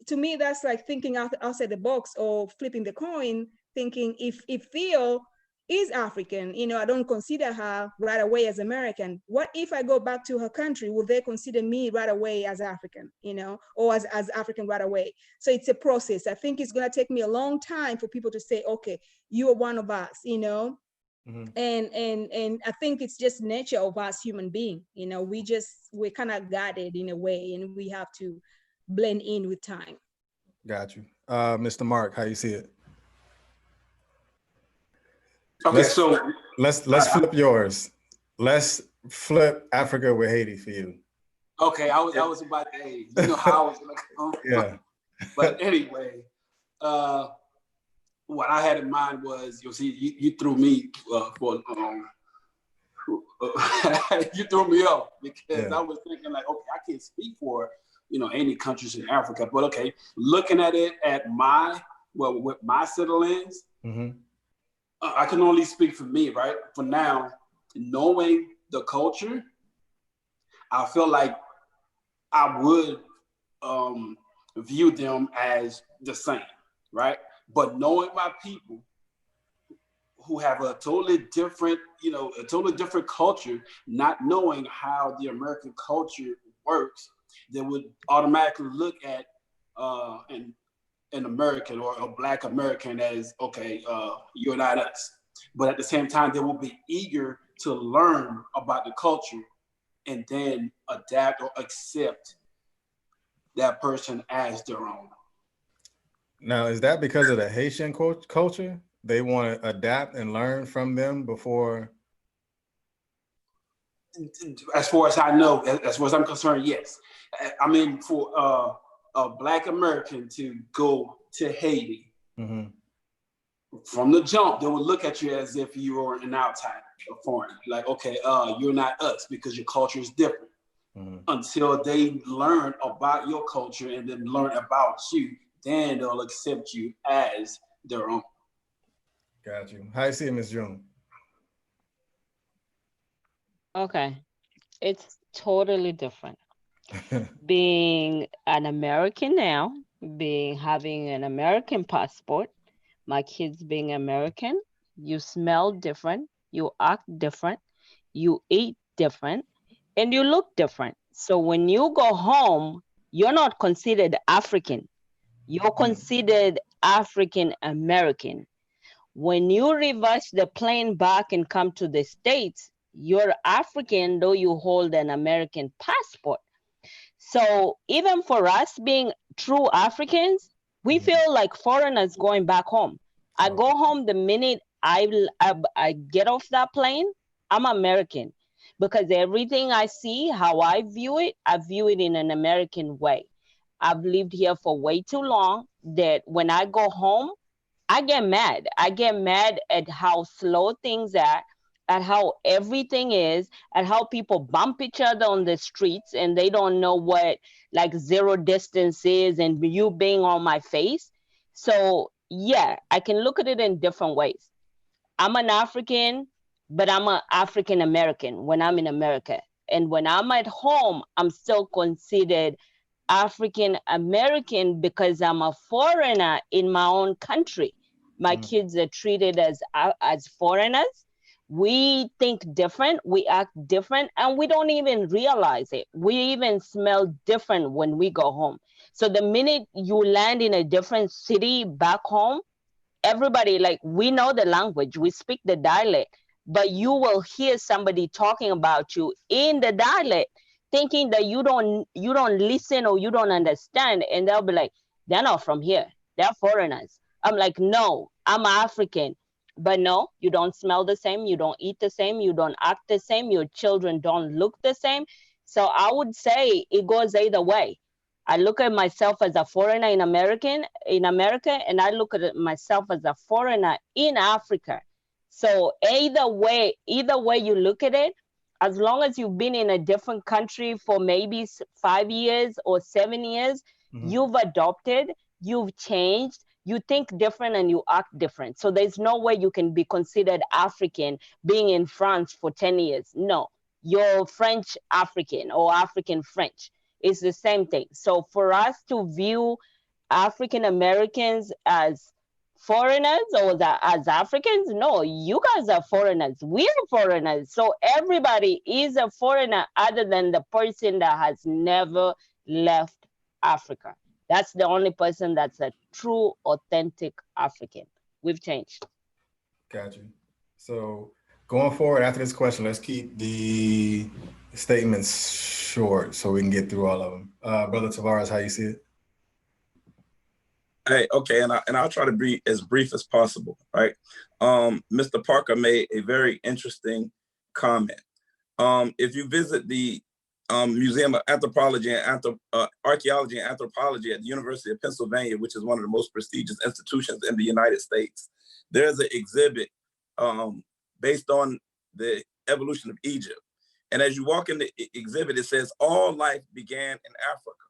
to me, that's like thinking outside the box, or flipping the coin, thinking if Theo is African, I don't consider her right away as American. What if I go back to her country? Will they consider me right away as African, or as African right away? So it's a process. I think it's going to take me a long time for people to say, okay, you are one of us, Mm-hmm. And I think it's just nature of us human being, we're kind of guarded in a way, and we have to blend in with time. Got you. Mr. Mark, how you see it? Okay, let's flip yours. Let's flip Africa with Haiti for you. Okay, I was about to say, how I was gonna come. Yeah. But anyway, what I had in mind was, you threw me you threw me off, because I was thinking like, okay, I can't speak for any countries in Africa, but okay, looking at it with my set of lens, I can only speak for me, right? For now, knowing the culture, I feel like I would view them as the same, right? But knowing my people who have a totally different, culture, not knowing how the American culture works, they would automatically look at an American or a Black American as, okay, you're not us. But at the same time, they will be eager to learn about the culture and then adapt or accept that person as their own. Now, is that because of the Haitian culture? They want to adapt and learn from them before? As far as I know, as far as I'm concerned, yes. I mean, for a Black American to go to Haiti, from the jump, they would look at you as if you were an outsider, a foreigner. Like, okay, you're not us because your culture is different. Until they learn about your culture and then learn about you, then they'll accept you as their own. Got you. How you see it, Ms. June? Okay, it's totally different. Being an American now, having an American passport, my kids being American, you smell different, you act different, you eat different, and you look different. So when you go home, you're not considered African. You're considered African American. When you reverse the plane back and come to the States, you're African, though you hold an American passport. So even for us being true Africans, we feel like foreigners going back home. I go home the minute I get off that plane, I'm American, because everything I see, how I view it in an American way. I've lived here for way too long that when I go home, I get mad. I get mad at how slow things are, at how everything is, at how people bump each other on the streets and they don't know what like zero distance is, and you being on my face. So yeah, I can look at it in different ways. I'm an African, but I'm an African American when I'm in America. And when I'm at home, I'm still considered African American because I'm a foreigner in my own country. My kids are treated as foreigners. We think different, we act different, and we don't even realize it. We even smell different when we go home. So the minute you land in a different city back home, everybody, like, we know the language, we speak the dialect, but you will hear somebody talking about you in the dialect, thinking that you don't listen or you don't understand, and they'll be like, they're not from here, they're foreigners. I'm like, no, I'm African. But no, you don't smell the same, you don't eat the same, you don't act the same, your children don't look the same. So I would say it goes either way. I look at myself as a foreigner in America, and I look at myself as a foreigner in Africa. So either way you look at it, as long as you've been in a different country for maybe 5 years or 7 years, you've adopted, you've changed, you think different and you act different. So there's no way you can be considered African being in France for 10 years. No, you're French African or African French. It's the same thing. So for us to view African Americans as foreigners or as Africans, no, you guys are foreigners. We're foreigners. So everybody is a foreigner other than the person that has never left Africa. That's the only person that's a true, authentic African. We've changed. Got you. So going forward after this question, let's keep the statements short so we can get through all of them. Brother Tavares, how you see it? Hey, okay, and I'll try to be as brief as possible, right? Mr. Parker made a very interesting comment. If you visit the Museum of Anthropology and Archaeology and Anthropology at the University of Pennsylvania, which is one of the most prestigious institutions in the United States, there's an exhibit based on the evolution of Egypt. And as you walk in the exhibit, it says all life began in Africa,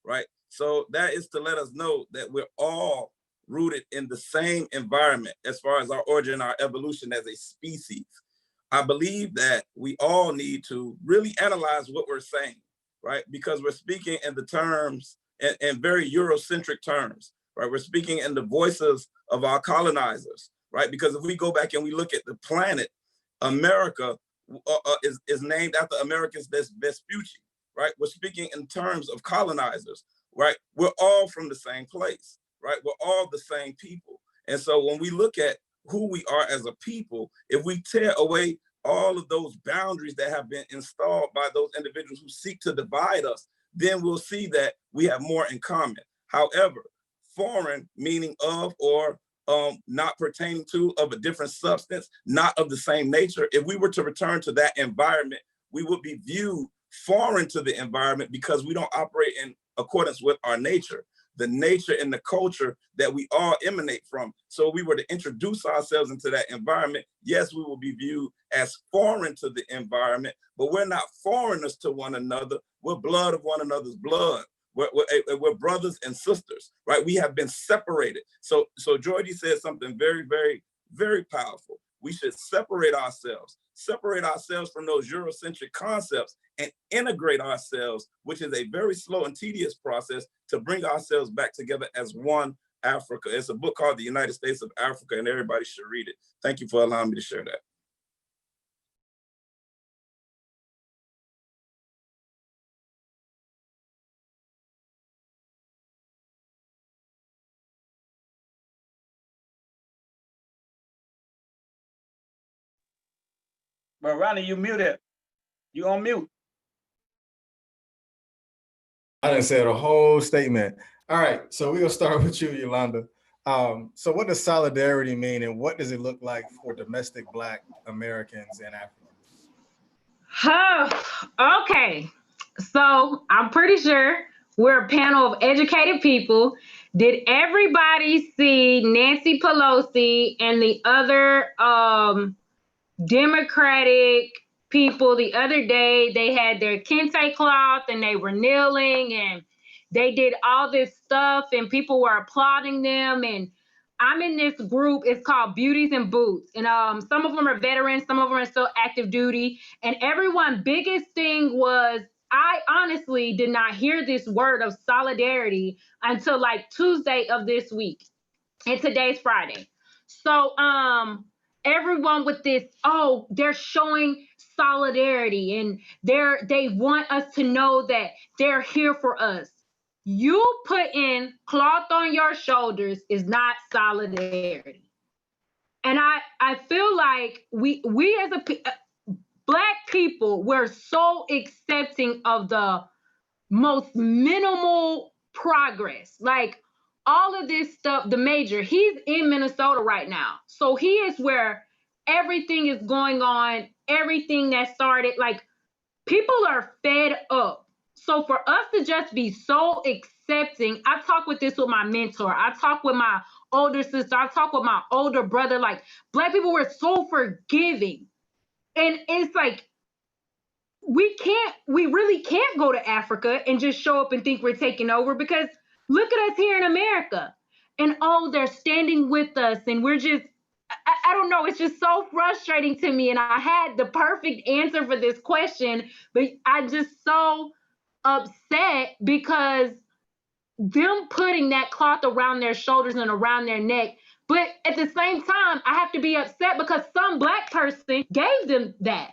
right? So that is to let us know that we're all rooted in the same environment as far as our origin, our evolution as a species. I believe that we all need to really analyze what we're saying, right? Because we're speaking in the terms, in very Eurocentric terms, right? We're speaking in the voices of our colonizers, right? Because if we go back and we look at the planet, America is named after Americus Vespucci, right? We're speaking in terms of colonizers, right? We're all from the same place, right? We're all the same people. And so when we look at who we are as a people, if we tear away all of those boundaries that have been installed by those individuals who seek to divide us, then we'll see that we have more in common. However, foreign, meaning of or not pertaining to, of a different substance, not of the same nature, if we were to return to that environment, we would be viewed foreign to the environment because we don't operate in accordance with our nature, the nature and the culture that we all emanate from. So we were to introduce ourselves into that environment, yes, we will be viewed as foreign to the environment, but we're not foreigners to one another. We're blood of one another's blood. We're brothers and sisters, right? We have been separated. So Georgie said something very, very, very powerful. We should separate ourselves from those Eurocentric concepts and integrate ourselves, which is a very slow and tedious process to bring ourselves back together as one Africa. It's a book called The United States of Africa, and everybody should read it. Thank you for allowing me to share that. But Ronnie, you muted. You on mute. I didn't say the whole statement. All right, so we're gonna start with you, Yolanda. So what does solidarity mean, and what does it look like for domestic Black Americans and Africans? Oh, okay. So I'm pretty sure we're a panel of educated people. Did everybody see Nancy Pelosi and the other Democratic people the other day? They had their kente cloth and they were kneeling and they did all this stuff and people were applauding them. And I'm in this group, it's called Beauties and Boots. And some of them are veterans, some of them are still active duty. And everyone's biggest thing was, I honestly did not hear this word of solidarity until like Tuesday of this week. And today's Friday. So everyone with this, oh, they're showing solidarity and they want us to know that they're here for us. You putting cloth on your shoulders is not solidarity. And I feel like we as Black people, we're so accepting of the most minimal progress. Like all of this stuff, the major, he's in Minnesota right now. So he is where everything is going on, everything that started, like people are fed up. So for us to just be so accepting, I talk with this with my mentor. I talk with my older sister. I talk with my older brother. Like, Black people were so forgiving. And it's like, we really can't go to Africa and just show up and think we're taking over, because look at us here in America. And oh, they're standing with us, and we're just, I don't know, it's just so frustrating to me. And I had the perfect answer for this question, but I just so upset because them putting that cloth around their shoulders and around their neck. But at the same time, I have to be upset because some Black person gave them that.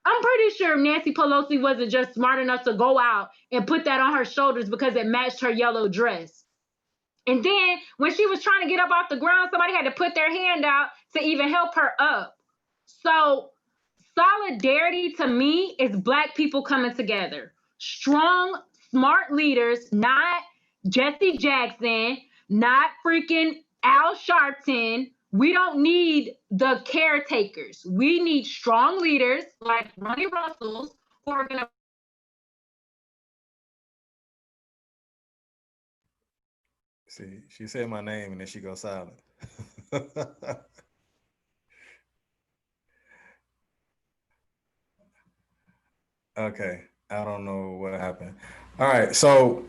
I'm pretty sure Nancy Pelosi wasn't just smart enough to go out and put that on her shoulders because it matched her yellow dress. And then when she was trying to get up off the ground, somebody had to put their hand out to even help her up. So solidarity to me is Black people coming together. Strong, smart leaders, not Jesse Jackson, not freaking Al Sharpton. We don't need the caretakers. We need strong leaders like Ronnie Russell's who are going to. See, she said my name and then she goes silent. Okay, I don't know what happened. All right, so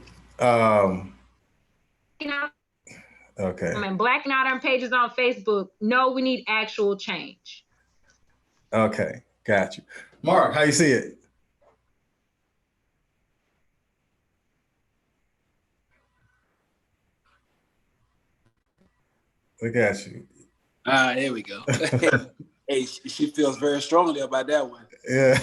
okay. And blacking out our pages on Facebook. No, we need actual change. Okay, got you. Mark, how you see it? We got you. There we go. Hey, she feels very strongly about that one. Yeah.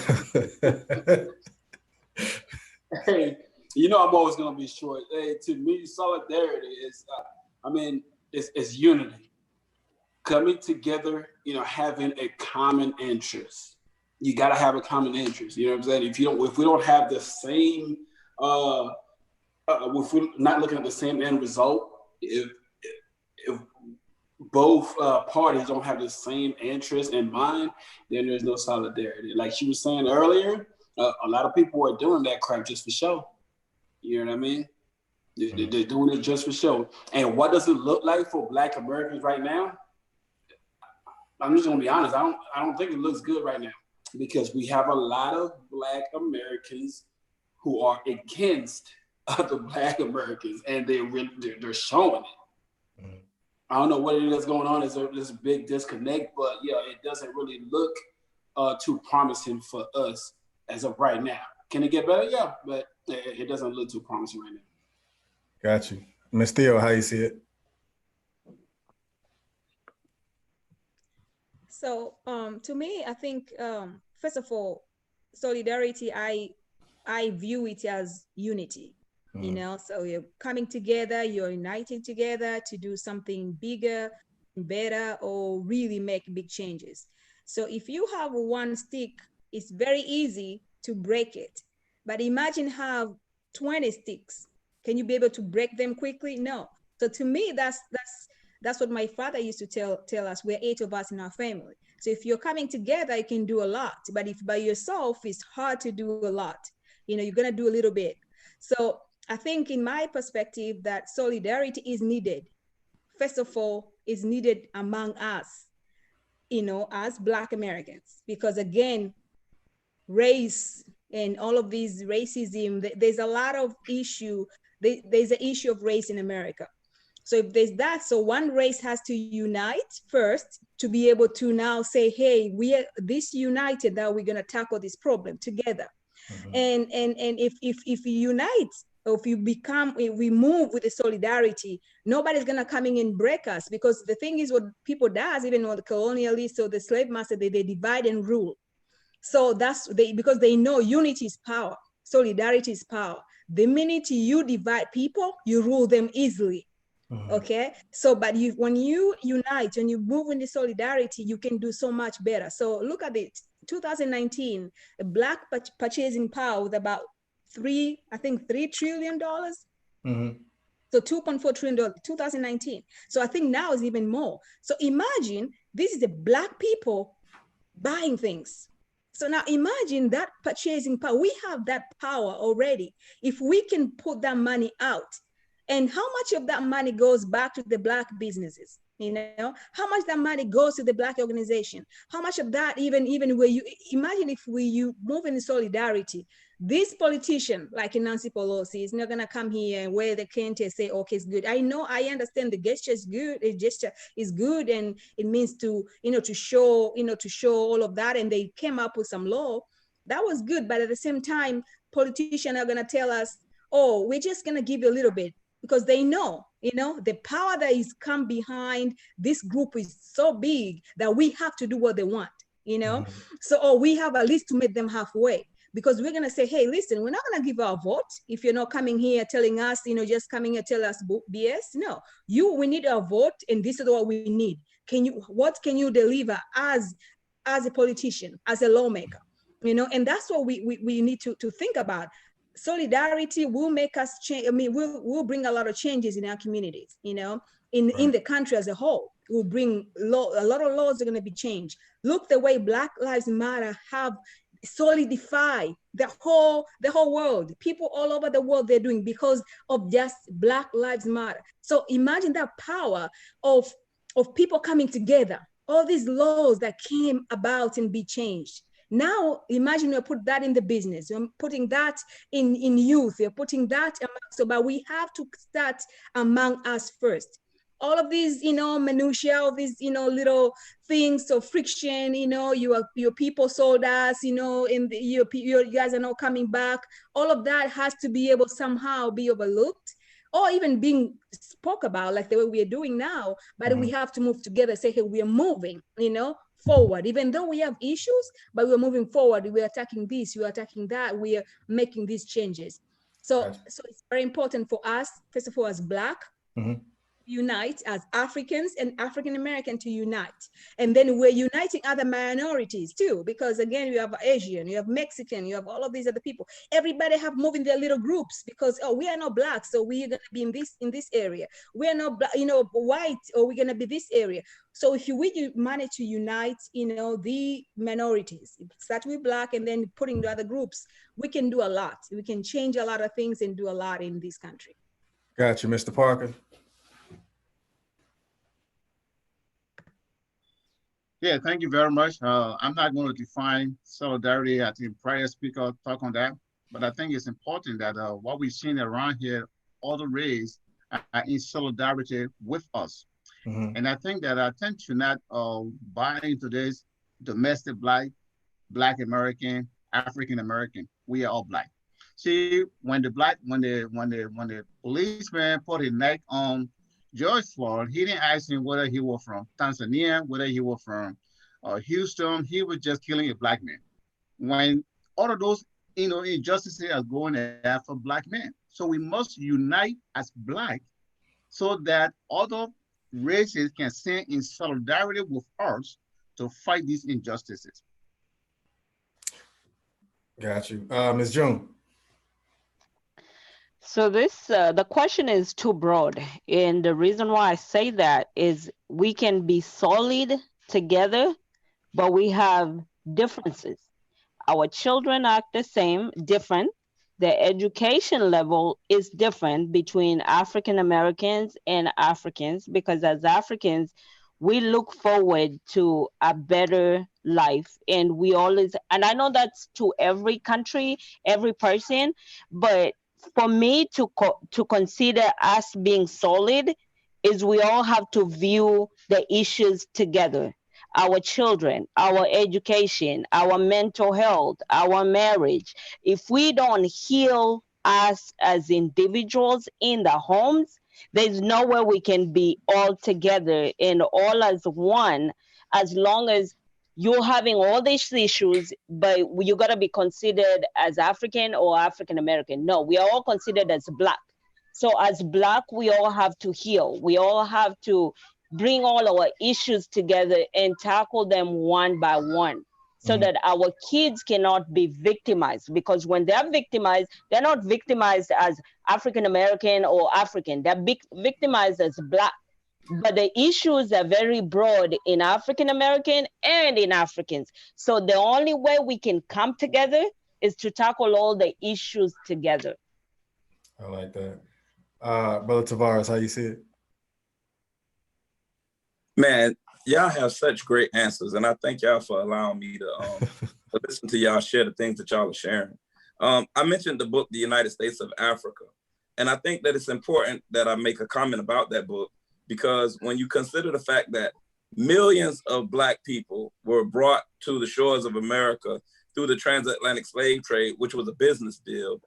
Hey, you know I'm always gonna be short. Hey, to me, solidarity is, it's unity, coming together. You know, having a common interest. You gotta have a common interest. You know what I'm saying? If we don't have the same, if we're not looking at the same end result, if both parties don't have the same interest in mind, then there's no solidarity. Like she was saying earlier, a lot of people are doing that crap just for show. You know what I mean? They're doing it just for show. And what does it look like for Black Americans right now? I'm just gonna be honest. I don't think it looks good right now, because we have a lot of Black Americans who are against other Black Americans, and they're showing it. Mm-hmm. I don't know what it is going on. There's a big disconnect, but yeah, it doesn't really look too promising for us as of right now. Can it get better? Yeah, but it doesn't look too promising right now. Got you. Ms. Theo, how you see it? So to me, I think, first of all, solidarity, I view it as unity. You know, so you're coming together, you're uniting together to do something bigger, better, or really make big changes. So if you have one stick, it's very easy to break it. But imagine have 20 sticks. Can you be able to break them quickly? No. So to me, that's what my father used to tell us. We're 8 of us in our family. So if you're coming together, you can do a lot. But if by yourself, it's hard to do a lot. You know, you're gonna do a little bit. So I think in my perspective that solidarity is needed. First of all, is needed among us, you know, as Black Americans, because again, race and all of these racism, there's a lot of issue. There's an issue of race in America. So if there's that, so one race has to unite first to be able to now say, hey, we are this united, now we're gonna tackle this problem together. Mm-hmm. And if you unite, or if we move with the solidarity, nobody's gonna come in and break us, because the thing is, what people does, even on the colonialists or the slave master, they divide and rule. So because they know unity is power, solidarity is power. The minute you divide people, you rule them easily. Mm-hmm. Okay, so but when you unite and you move in the solidarity, you can do so much better. So look at it. 2019, Black purchasing power was about $3 trillion. Mm-hmm. So $2.4 trillion, 2019. So I think now is even more. So imagine this is the Black people buying things. So now imagine that purchasing power. We have that power already. If we can put that money out, and how much of that money goes back to the Black businesses? You know, how much that money goes to the Black organization? How much of that, even where you imagine if you move in solidarity, this politician like Nancy Pelosi is not gonna come here and wear the kente and say, okay, it's good. I know, I understand the gesture is good. The gesture is good, and it means to, to show all of that. And they came up with some law that was good, but at the same time, politicians are gonna tell us, oh, we're just gonna give you a little bit, because they know, the power that is come behind this group is so big that we have to do what they want, So, we have at least to meet them halfway, because we're gonna say, hey, listen, we're not gonna give our vote if you're not coming here telling us, just coming here tell us BS. No, we need our vote, and this is what we need. What can you deliver as a politician, as a lawmaker, and that's what we need to think about. Solidarity will make us change. I mean, we'll bring a lot of changes in our communities, in the country as a whole. We'll bring a lot of laws are going to be changed. Look the way Black Lives Matter have solidified the whole world. People all over the world, they're doing because of just Black Lives Matter. So imagine that power of people coming together, all these laws that came about and be changed. Now, imagine we put that in the business, we're putting that in youth, we're putting that but we have to start among us first. All of these, minutiae, all these, little things of friction, your people sold us, and you guys are not coming back. All of that has to be able somehow be overlooked, or even being spoke about like the way we are doing now. But we have to move together, say, hey, we are moving, forward, even though we have issues, but we're moving forward. We're attacking this, we're attacking that, we are making these changes. So it's very important for us, first of all, as Black, unite, as Africans and African American to unite. And then we're uniting other minorities too, because again, you have Asian, you have Mexican, you have all of these other people. Everybody have moved in their little groups because, we are not Black, so we're gonna be in this area. We're not, white, or we're gonna be this area. So if we manage to unite, the minorities, start with Black and then putting the other groups, we can do a lot. We can change a lot of things and do a lot in this country. Got you, Mr. Parker. Yeah, thank you very much. I'm not going to define solidarity. I think prior speaker talked on that, but I think it's important that what we've seen around here, all the race are in solidarity with us. And I think that I tend to not buy into this domestic Black American, African American. We are all Black. See, when the policeman put his neck on George Floyd, he didn't ask him whether he was from Tanzania, whether he was from Houston. He was just killing a Black man. When all of those, injustices are going after Black men. So we must unite as Black so that other races can stand in solidarity with us to fight these injustices. Got you. Ms. June. So the question is too broad. And the reason why I say that is we can be solid together, but we have differences. Our children act the same, different. The education level is different between African Americans and Africans, because as Africans, we look forward to a better life. And we always, and I know that's to every country, every person, but for me to consider us being solid is we all have to view the issues together. Our children, our education, our mental health, our marriage. If we don't heal us as individuals in the homes, there's nowhere we can be all together and all as one, as long as you're having all these issues, but you gotta be considered as African or African American. No, we are all considered as Black. So as Black, we all have to heal. We all have to bring all our issues together and tackle them one by one, so that our kids cannot be victimized. Because when they're victimized, they're not victimized as African American or African, they're victimized as Black. but the issues are very broad in African American and in Africans. So the only way we can come together is to tackle all the issues together. I like that. Brother Tavares, how you see it? Man, y'all have such great answers, and I thank y'all for allowing me to listen to y'all share the things that y'all are sharing. I mentioned the book, The United States of Africa, and I think that it's important that I make a comment about that book, because when you consider the fact that millions of Black people were brought to the shores of America through the transatlantic slave trade, which was a business deal,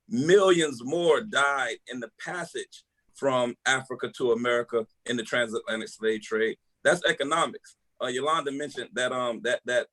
millions more died in the passage from Africa to America in the transatlantic slave trade. That's economics. Yolanda mentioned that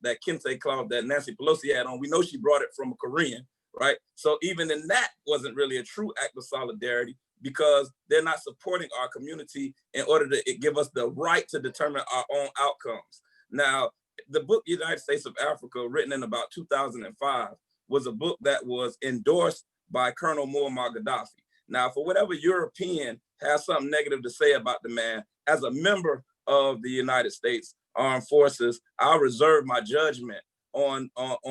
that kente cloth that Nancy Pelosi had on. We know she brought it from a Korean, right? So even in that wasn't really a true act of solidarity, because they're not supporting our community in order to give us the right to determine our own outcomes. Now, the book United States of Africa, written in about 2005, was a book that was endorsed by Colonel Muammar Gaddafi. Now, for whatever European has something negative to say about the man, as a member of the United States Armed Forces, I'll reserve my judgment on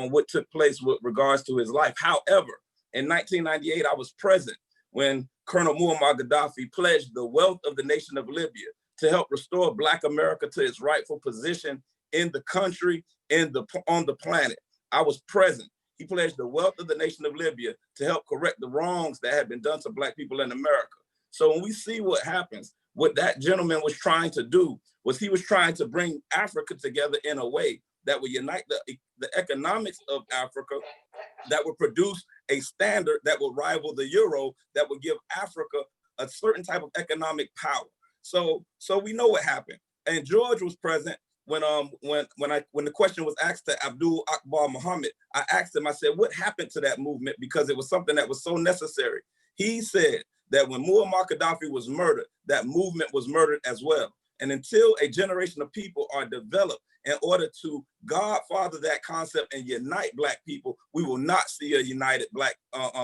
what took place with regards to his life. However, in 1998, I was present when Colonel Muammar Gaddafi pledged the wealth of the nation of Libya to help restore Black America to its rightful position in the country, on the planet. I was present. He pledged the wealth of the nation of Libya to help correct the wrongs that had been done to Black people in America. So when we see what happens, what that gentleman was trying to do was he was trying to bring Africa together in a way that would unite the economics of Africa, that would produce a standard that would rival the euro, that would give Africa a certain type of economic power. So we know what happened. And George was present when the question was asked to Abdul Akbar Muhammad. I asked him, I said, what happened to that movement? Because it was something that was so necessary. He said that when Muammar Gaddafi was murdered, that movement was murdered as well. And until a generation of people are developed in order to godfather that concept and unite Black people, we will not see a united Black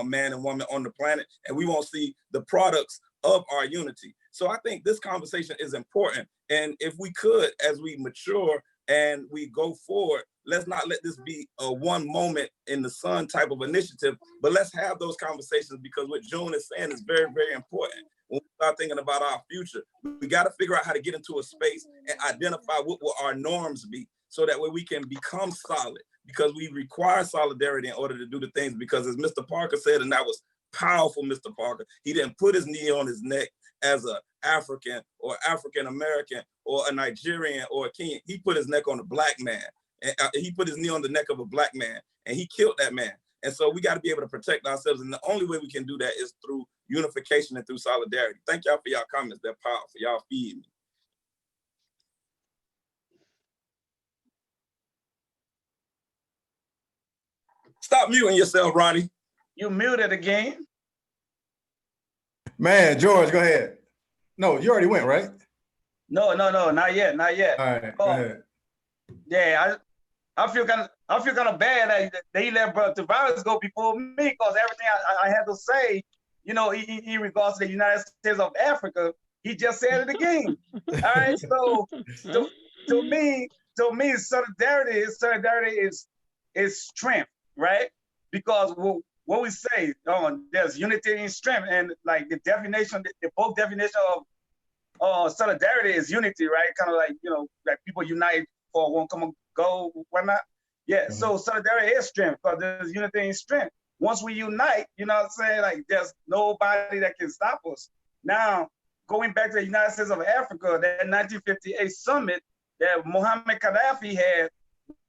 man and woman on the planet, and we won't see the products of our unity. So I think this conversation is important. And if we could, as we mature and we go forward, let's not let this be a one moment in the sun type of initiative, but let's have those conversations, because what June is saying is very, very important. When we start thinking about our future, we got to figure out how to get into a space and identify what will our norms be, so that way we can become solid, because we require solidarity in order to do the things. Because as Mr. Parker said, and that was powerful, Mr. Parker, he didn't put his knee on his neck as an African or African American or a Nigerian or a Kenyan. He put his neck on a Black man, and he put his knee on the neck of a Black man, and he killed that man. And so we got to be able to protect ourselves, and the only way we can do that is through unification and through solidarity. Thank y'all for y'all comments. They're powerful. Y'all feed me. Stop muting yourself, Ronnie. You muted again. Man, George, go ahead. No, you already went, right? No, not yet. All right, go ahead. Yeah, I feel kind of bad that he let Brother Tavares go before me, because everything I had to say, in regards to the United States of Africa, he just said it again. All right, so to me, solidarity is strength, right? Because what we say, there's unity in strength, and like the both definition of solidarity is unity, right? Kind of like, like people unite for one common goal, whatnot. Yeah, so solidarity is strength, because there's unity in strength. Once we unite, you know what I'm saying? Like, there's nobody that can stop us. Now, going back to the United States of Africa, that 1958 summit that Muammar Gaddafi had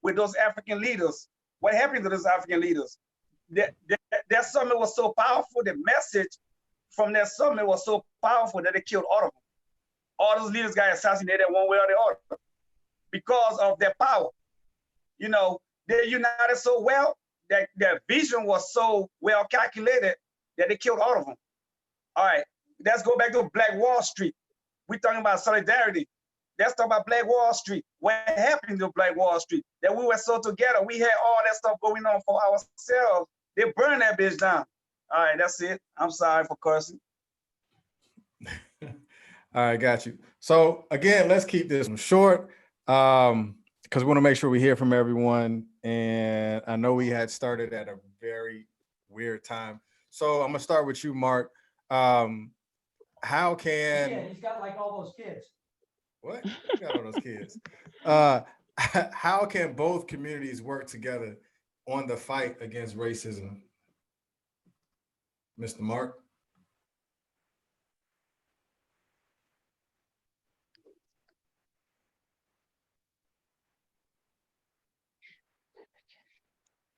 with those African leaders, what happened to those African leaders? That summit was so powerful, the message from that summit was so powerful that they killed all of them. All those leaders got assassinated one way or the other because of their power. They united so well that their vision was so well calculated that they killed all of them. All right, let's go back to Black Wall Street. We're talking about solidarity. Let's talk about Black Wall Street. What happened to Black Wall Street? That we were so together. We had all that stuff going on for ourselves. They burned that bitch down. All right, that's it. I'm sorry for cursing. All right, got you. So again, let's keep this one short because we want to make sure we hear from everyone. And I know we had started at a very weird time. So I'm gonna start with you, Mark. How can Yeah, he's got like all those kids. what? You got all those kids. How can both communities work together on the fight against racism? Mr. Mark?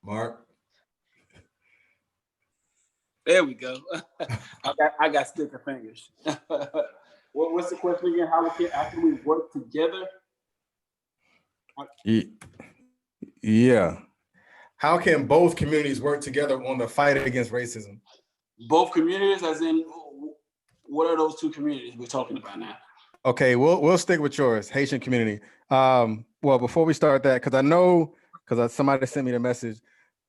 Mark? There we go. I got sticker fingers. What's the question again? How can we work together? Yeah. How can both communities work together on the fight against racism? Both communities, as in, what are those two communities we're talking about now? Okay, we'll stick with yours, Haitian community. Well, before we start that, because I know, because somebody sent me the message,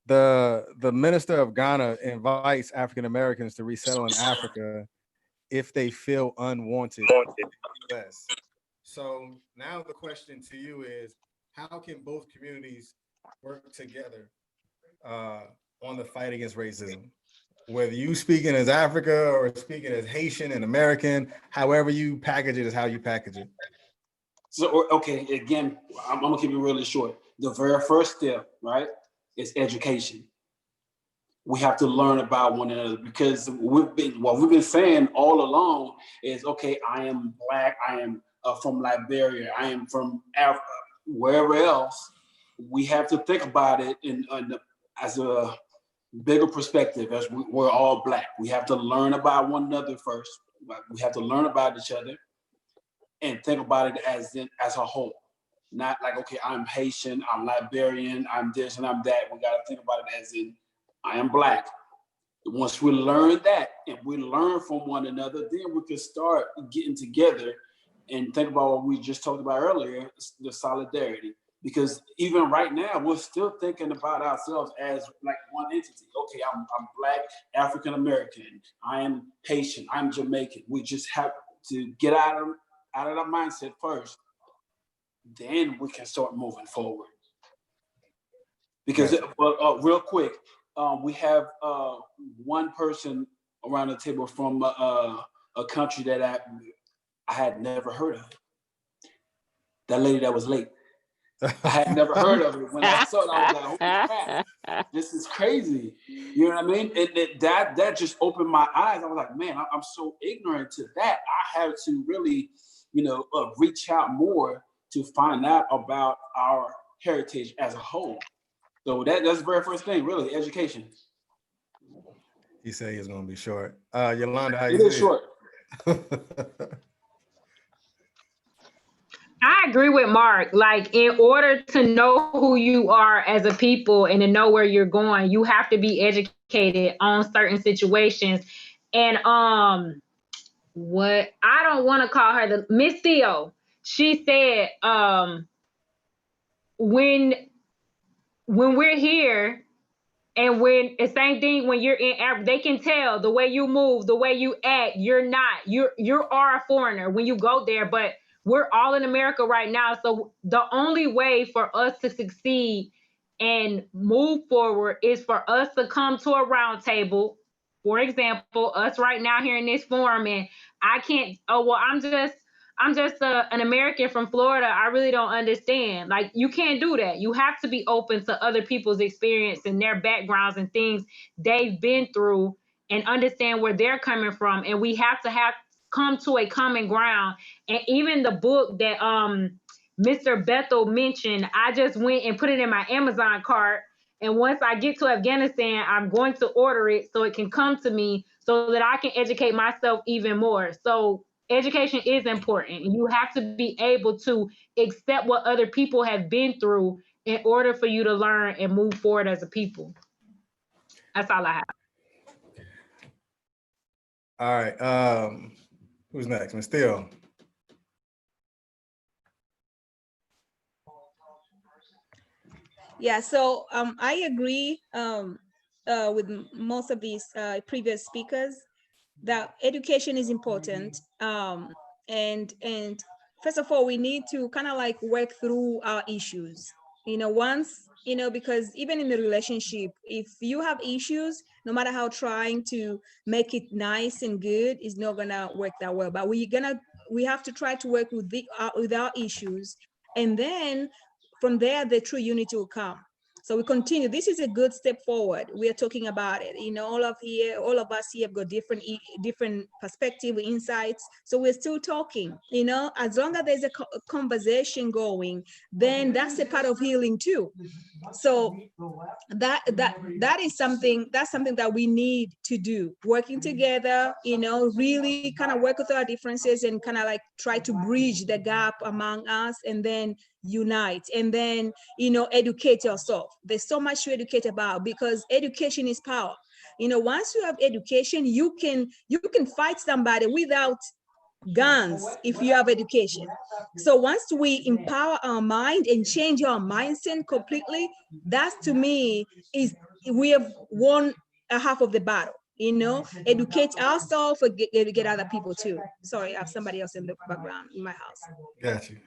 the minister of Ghana invites African Americans to resettle in Africa if they feel unwanted in the US. So now the question to you is, how can both communities work together on the fight against racism? Whether you speaking as Africa or speaking as Haitian and American, however you package it is how you package it. So, okay, again, I'm gonna keep it really short. The very first step, right, is education. We have to learn about one another because what we've been saying all along is, okay, I am Black, I am from Liberia, I am from Africa, wherever else. We have to think about it as a bigger perspective, as we're all Black. We have to learn about one another first. We have to learn about each other and think about it as a whole. Not like, okay, I'm Haitian, I'm Liberian, I'm this and I'm that. We got to think about it as in, I am Black. Once we learn that and we learn from one another, then we can start getting together and think about what we just talked about earlier, the solidarity. Because even right now, we're still thinking about ourselves as like one entity. Okay, I'm Black, African American, I am Haitian, I'm Jamaican. We just have to get out of that mindset first. Then we can start moving forward. Because real quick, we have one person around the table from a country that I had never heard of. That lady that was late. I had never heard of it. When I saw it, I was like, holy crap, this is crazy. You know what I mean? That just opened my eyes. I was like, man, I'm so ignorant to that. I have to really, reach out more to find out about our heritage as a whole. So that's the very first thing, really, education. He said he's going to be short. Yolanda, how you It is short. I agree with Mark. Like, in order to know who you are as a people and to know where you're going, you have to be educated on certain situations. And what I don't want to call her the Miss Theo. She said, when we're here. And when the same thing when you're in Africa, they can tell the way you move, the way you act. You are a foreigner when you go there, but we're all in America right now. So the only way for us to succeed and move forward is for us to come to a round table. For example, us right now here in this forum, and I can't. Oh well, I'm just an American from Florida. I really don't understand. Like, you can't do that. You have to be open to other people's experience and their backgrounds and things they've been through and understand where they're coming from. And we have to come to a common ground. And even the book that Mr. Bethel mentioned, I just went and put it in my Amazon cart. And once I get to Afghanistan, I'm going to order it so it can come to me so that I can educate myself even more. So education is important. You have to be able to accept what other people have been through in order for you to learn and move forward as a people. That's all I have. All right. Who's next? Ms. Theo. Yeah, so I agree with most of these previous speakers that education is important. And first of all, we need to kind of like work through our issues, once, because even in the relationship, if you have issues, no matter how trying to make it nice and good, it's not gonna work that well. But we have to try to work with our issues, and then from there the true unity will come. So we continue. This is a good step forward. We are talking about it. All of us here have got different perspective, insights. So we're still talking. As long as there's a conversation going, then that's a part of healing too. So that is something that we need to do. Working together, really kind of work with our differences and kind of like try to bridge the gap among us, and then unite, and then educate yourself. There's so much to educate about, because education is power. Once you have education, you can fight somebody without guns if you have education. So once we empower our mind and change our mindset completely, that to me is we have won a half of the battle. Educate ourselves, get other people too. Sorry, I have somebody else in the background in my house. Got you.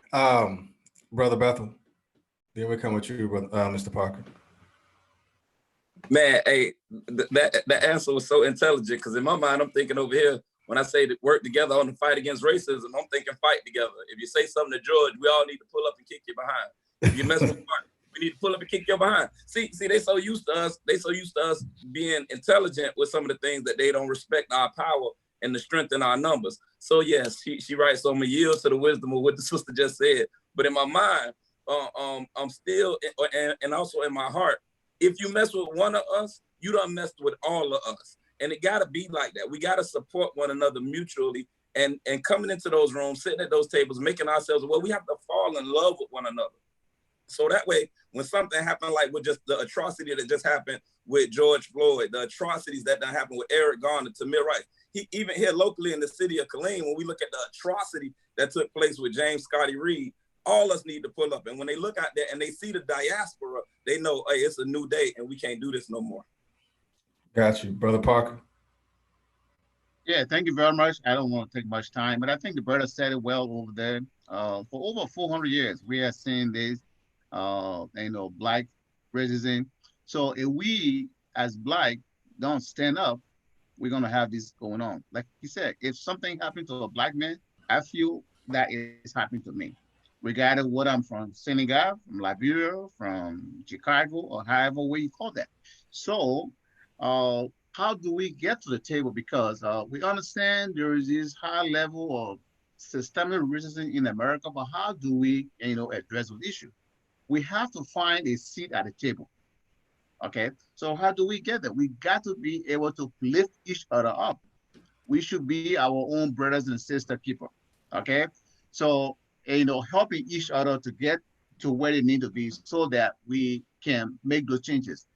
Brother Bethel, then we come with you, Mr. Parker. Man, hey, that answer was so intelligent, because in my mind, I'm thinking over here, when I say to work together on the fight against racism, I'm thinking fight together. If you say something to George, we all need to pull up and kick you behind. If you mess with Mark, we need to pull up and kick you behind. See, they so used to us being intelligent with some of the things that they don't respect our power and the strength in our numbers. So yes, she writes, so I'm gonna yield to the wisdom of what the sister just said. But in my mind, I'm still, and also in my heart, if you mess with one of us, you done messed with all of us. And it gotta be like that. We gotta support one another mutually, and coming into those rooms, sitting at those tables, making ourselves, well, we have to fall in love with one another. So that way, when something happened, like with just the atrocity that just happened with George Floyd, the atrocities that done happened with Eric Garner, Tamir Rice, even here locally in the city of Killeen, when we look at the atrocity that took place with James Scotty Reed, all us need to pull up. And when they look out there and they see the diaspora, they know, hey, it's a new day and we can't do this no more. Got you. Brother Parker. Yeah, thank you very much. I don't want to take much time, but I think the brother said it well over there. For over 400 years, we are seeing this, Black racism. So if we as Black don't stand up, we're going to have this going on. Like he said, if something happened to a Black man, I feel that is happening to me. Regardless of what I'm from, Senegal, from Liberia, from Chicago, or however way you call that. So how do we get to the table? Because we understand there is this high level of systemic racism in America, but how do we, address the issue? We have to find a seat at the table. Okay, so how do we get there? We got to be able to lift each other up. We should be our own brothers and sister keeper. Okay, so helping each other to get to where they need to be so that we can make those changes.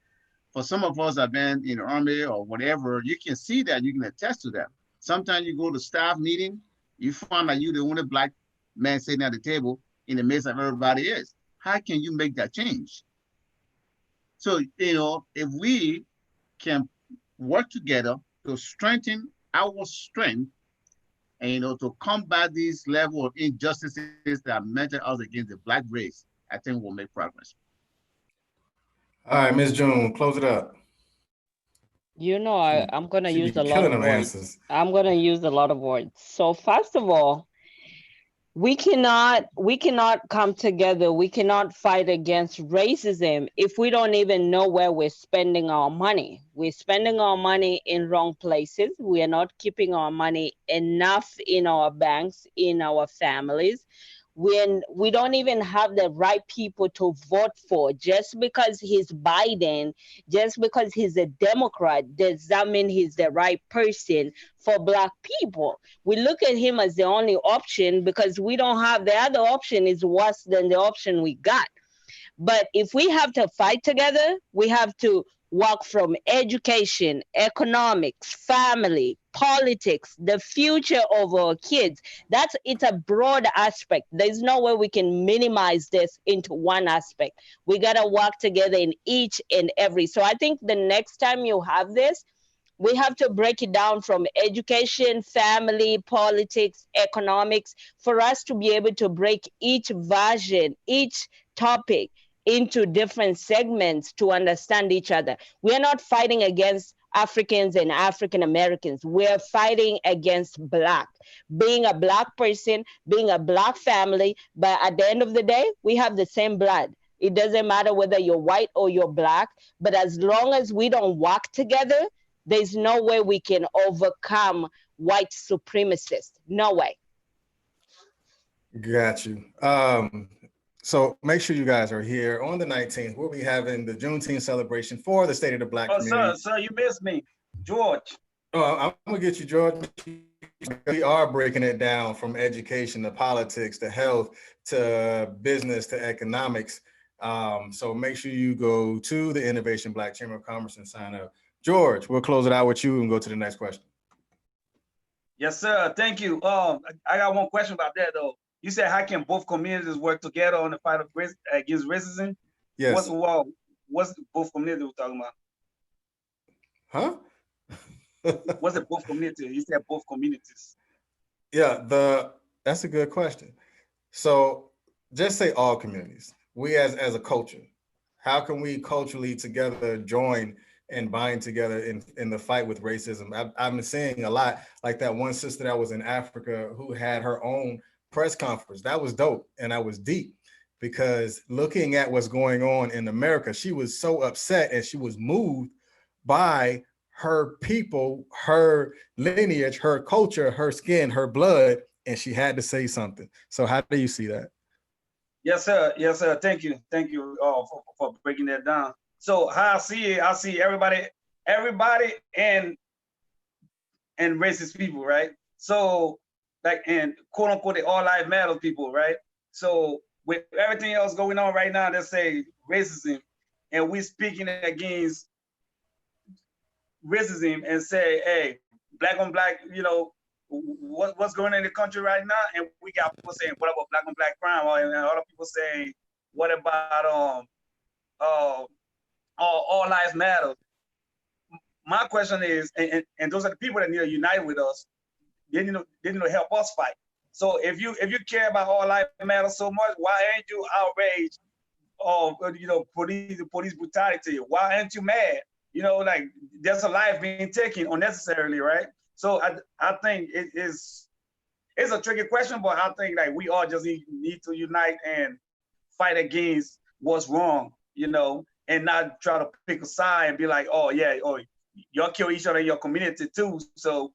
For some of us that have been in the Army or whatever, you can see that, you can attest to that. Sometimes you go to staff meeting, you find that you're the only Black man sitting at the table in the midst of everybody else. How can you make that change? So, if we can work together to strengthen our strength, and to combat these level of injustices that measure us against the Black race, I think we'll make progress. All right, Ms. June, close it up. I'm gonna use a lot of words. Answers. I'm gonna use a lot of words. So first of all, we cannot come together. We cannot fight against racism if we don't even know where we're spending our money. We're spending our money in wrong places. We are not keeping our money enough in our banks, in our families. When we don't even have the right people to vote for. Just because he's Biden, just because he's a Democrat, does that mean he's the right person for Black people? We look at him as the only option because we don't have the other option is worse than the option we got. But if we have to fight together, we have to work from education, economics, family, politics, the future of our kids. It's a broad aspect. There's no way we can minimize this into one aspect. We got to work together in each and every. So I think the next time you have this, We have to break it down from education, family, politics, economics, for us to be able to break each version, each topic into different segments to understand each other. We're not fighting against Africans and African Americans. We're fighting against Black. Being a Black person, being a Black family, but at the end of the day, we have the same blood. It doesn't matter whether you're white or you're Black, but as long as we don't work together, there's no way we can overcome white supremacists. No way. Got you. So make sure you guys are here on the 19th. We'll be having the Juneteenth celebration for the State of the Black Oh, community. sir, you missed me. George. Oh, I'm gonna get you, George. We are breaking it down from education to politics to health to business to economics. So make sure you go to the Innovation Black Chamber of Commerce and sign up. George, we'll close it out with you and go to the next question. Yes, sir. Thank you. I got one question about that though. You said how can both communities work together on the fight against racism? Yes. What's the both communities we're talking about? Huh? What's the both communities? You said both communities. Yeah, that's a good question. So just say all communities. We as a culture, how can we culturally together join and bind together in the fight with racism? I've been seeing a lot, like that one sister that was in Africa who had her own press conference. That was dope and that was deep, because looking at what's going on in America, she was so upset and she was moved by her people, her lineage, her culture, her skin, her blood, and she had to say something. So how do you see that? Yes, sir. Yes, sir. Thank you. Thank you for breaking that down. So how I see it, I see everybody and racist people, right? So like, and quote unquote, the all life matter people, right? So with everything else going on right now, let's say racism, and we speaking against racism and say, hey, black on black, you know, what's going on in the country right now? And we got people saying, what about black on black crime? And other people saying, what about all lives matter? My question is, and those are the people that need to unite with us. They need to help us fight. So if you care about all life matter so much, why ain't you outraged of police brutality? Why aren't you mad? You know, like there's a life being taken unnecessarily, right? So I think it's a tricky question, but I think like we all just need to unite and fight against what's wrong, you know, and not try to pick a side and be like, oh yeah, y'all kill each other in your community too. So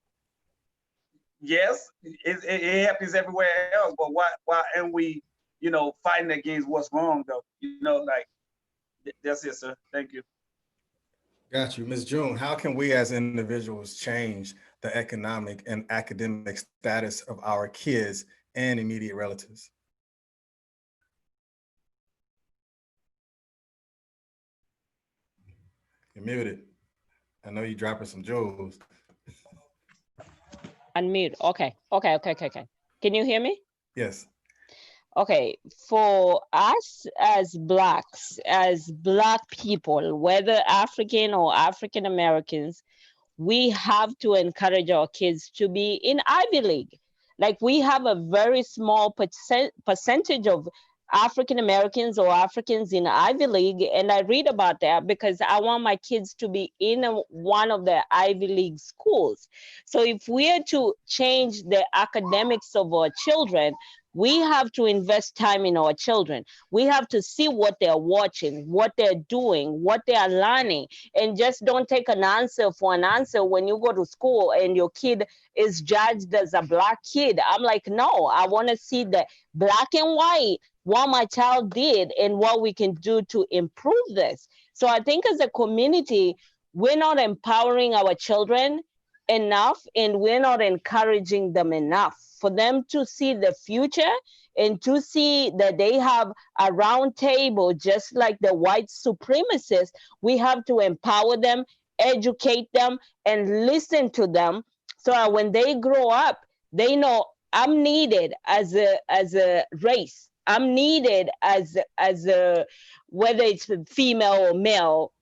yes, it happens everywhere else, but why aren't we, you know, fighting against what's wrong though? You know, like that's it, sir. Thank you. Got you. Ms. June, how can we as individuals change the economic and academic status of our kids and immediate relatives? You're muted. I know you're dropping some jewels. Unmute. Okay. Can you hear me? Yes. Okay, for us as Blacks, as Black people, whether African or African Americans, we have to encourage our kids to be in Ivy League. Like we have a very small percentage of African Americans or Africans in Ivy League, and I read about that because I want my kids to be in one of the Ivy League schools. So if we are to change the academics of our children, we have to invest time in our children. We have to see what they're watching, what they're doing, what they are learning, and just don't take an answer for an answer when you go to school and your kid is judged as a Black kid. I'm like, no, I want to see the black and white, what my child did and what we can do to improve this. So I think as a community, we're not empowering our children enough and we're not encouraging them enough for them to see the future and to see that they have a round table, just like the white supremacists. We have to empower them, educate them, and listen to them so that when they grow up, they know I'm needed as a race. I'm needed as a, whether it's female or male,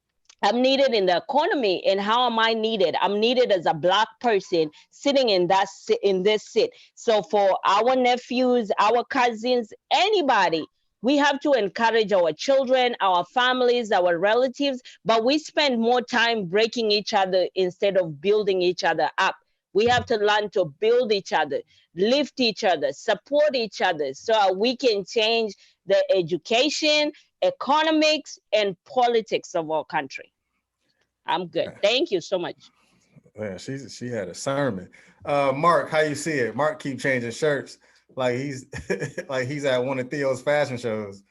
I'm needed in the economy. And how am I needed? I'm needed as a Black person sitting in this seat. So for our nephews, our cousins, anybody, we have to encourage our children, our families, our relatives, but we spend more time breaking each other instead of building each other up. We have to learn to build each other, lift each other, support each other so we can change the education, economics, and politics of our country. I'm good. Thank you so much. Yeah, she had a sermon. Mark, how you see it? Mark keep changing shirts like he's like he's at one of Theo's fashion shows.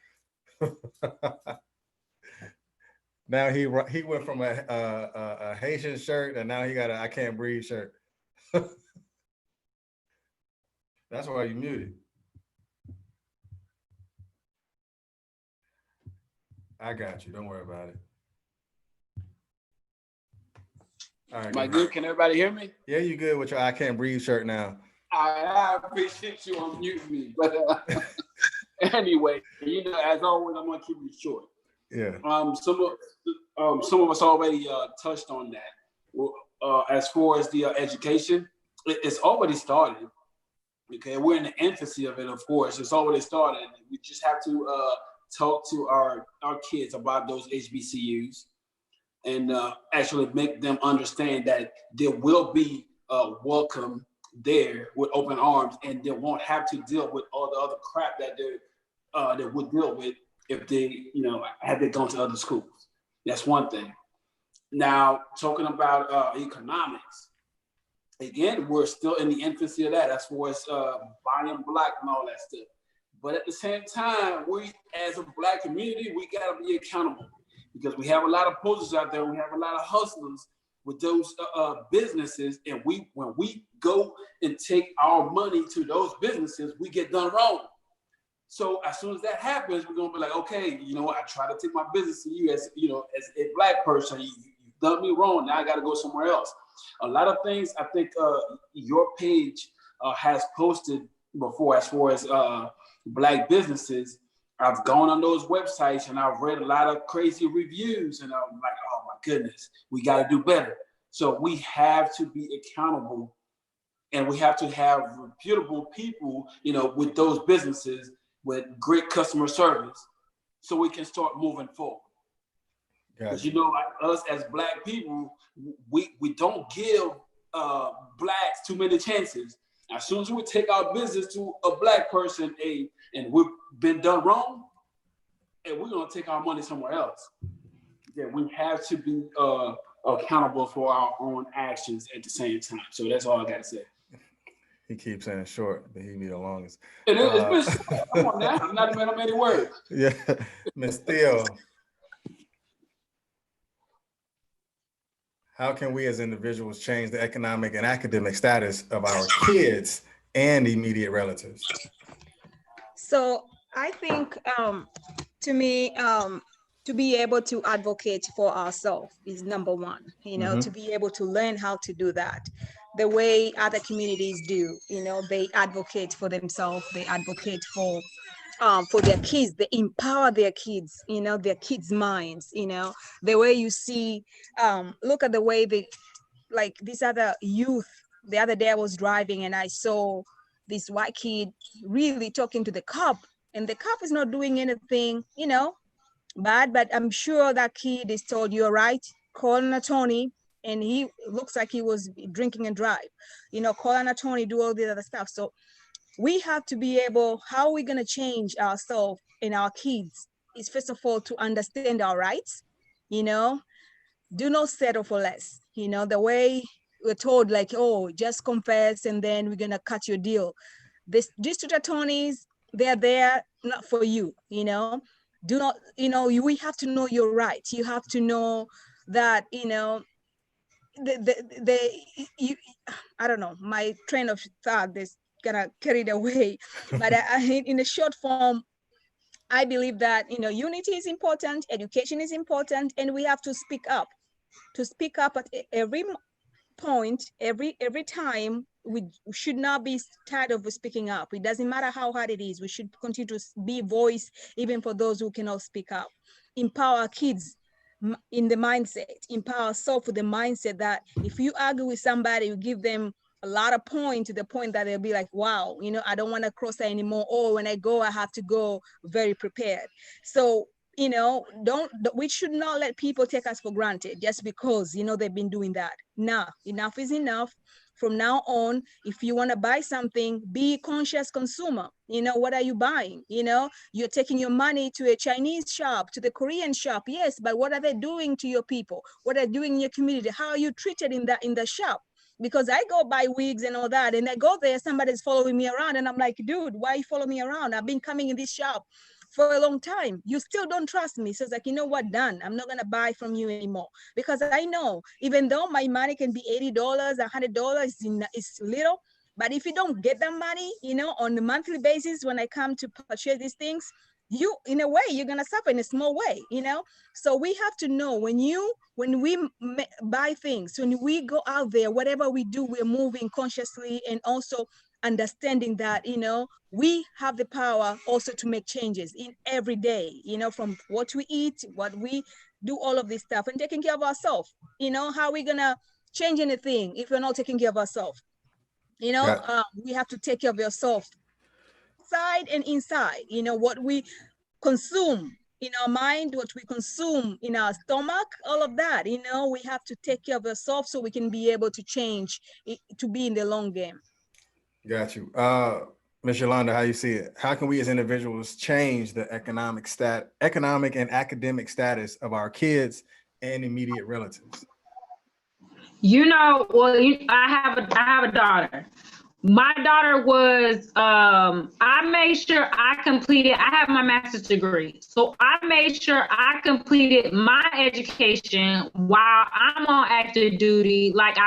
Now he went from a Haitian shirt and now he got a I Can't Breathe shirt. That's why you muted. I got you. Don't worry about it. All right, Am I good? Can everybody hear me? Yeah, you good with your I Can't Breathe shirt now. I appreciate you unmuting me. But anyway, as always, I'm gonna keep it short. Yeah. Some of us already touched on that. As far as the education, it's already started. Okay, we're in the infancy of it, of course. It's already started. We just have to talk to our kids about those HBCUs and actually make them understand that there will be welcome there with open arms, and they won't have to deal with all the other crap that they would deal with if they, had they gone to other schools. That's one thing. Now, talking about economics, again, we're still in the infancy of that as far as buying Black and all that stuff. But at the same time, we as a Black community, we gotta be accountable because we have a lot of posters out there. We have a lot of hustlers with those businesses, and when we go and take our money to those businesses, we get done wrong. So as soon as that happens, we're gonna be like, okay, I try to take my business to you as as a Black person. You've done me wrong. Now I got to go somewhere else. A lot of things I think your page has posted before as far as Black businesses. I've gone on those websites and I've read a lot of crazy reviews, and I'm like, oh my goodness, we got to do better. So we have to be accountable, and we have to have reputable people, with those businesses with great customer service, so we can start moving forward. Because like us as Black people, we don't give Blacks too many chances. As soon as we take our business to a Black person, and we've been done wrong, and we're gonna take our money somewhere else. Yeah, we have to be accountable for our own actions at the same time. So that's all I gotta say. He keeps saying short, but he be the longest. It's been short. Come on now, I'm not a man of many words. Yeah, Ms. Theo. How can we as individuals change the economic and academic status of our kids and immediate relatives? So I think, to me, to be able to advocate for ourselves is number one, to be able to learn how to do that the way other communities do. They advocate for themselves, they advocate for their kids, they empower their kids, their kids' minds, the way you see, look at the way like these other youth. The other day I was driving and I saw this white kid really talking to the cop, and the cop is not doing anything, bad, but I'm sure that kid is told, you're right, call an attorney, and he looks like he was drinking and drive, call an attorney, do all the other stuff. So we have to be able, how are we going to change ourselves and our kids is, first of all, to understand our rights, do not settle for less, the way we're told, like, oh, just confess and then we're going to cut your deal. This district attorneys, they're there not for you, do not, we have to know your rights. You have to know that, I don't know, my train of thought is gonna carry it away. But in the short form, I believe that, unity is important, education is important, and we have to speak up at every point, every time. We should not be tired of speaking up. It doesn't matter how hard it is. We should continue to be voice, even for those who cannot speak up. Empower kids, in the mindset, empower ourselves with the mindset that if you argue with somebody, you give them a lot of points to the point that they'll be like, wow, you know, I don't want to cross that anymore. Or when I go, I have to go very prepared. So, you know, we should not let people take us for granted just because, you know, they've been doing that. Nah, enough is enough. From now on, if you want to buy something, be a conscious consumer. You know, what are you buying? You know, you're taking your money to a Chinese shop, to the Korean shop, yes, but what are they doing to your people? What are they doing in your community? How are you treated in the shop? Because I go buy wigs and all that, and I go there, somebody's following me around, and I'm like, dude, why you follow me around? I've been coming in this shop for a long time. You still don't trust me. So it's like, you know what, done. I'm not gonna buy from you anymore. Because I know, even though my money can be $80, $100 is little, but if you don't get that money, you know, on a monthly basis, when I come to purchase these things, you, in a way, you're gonna suffer in a small way, you know? So we have to know when we buy things, when we go out there, whatever we do, we're moving consciously and also understanding that, you know, we have the power also to make changes in every day, you know, from what we eat, what we do, all of this stuff, and taking care of ourselves. You know, how are we gonna change anything if we're not taking care of ourselves? You know, we have to take care of yourself, outside and inside. You know, what we consume in our mind, what we consume in our stomach, all of that, you know, we have to take care of ourselves so we can be able to change to be in the long game. Got you. Ms. Yolanda, how you see it? How can we as individuals change the economic and academic status of our kids and immediate relatives? You know, well, I have a daughter. My daughter was, I made sure I have my master's degree. So I made sure I completed my education while I'm on active duty. Like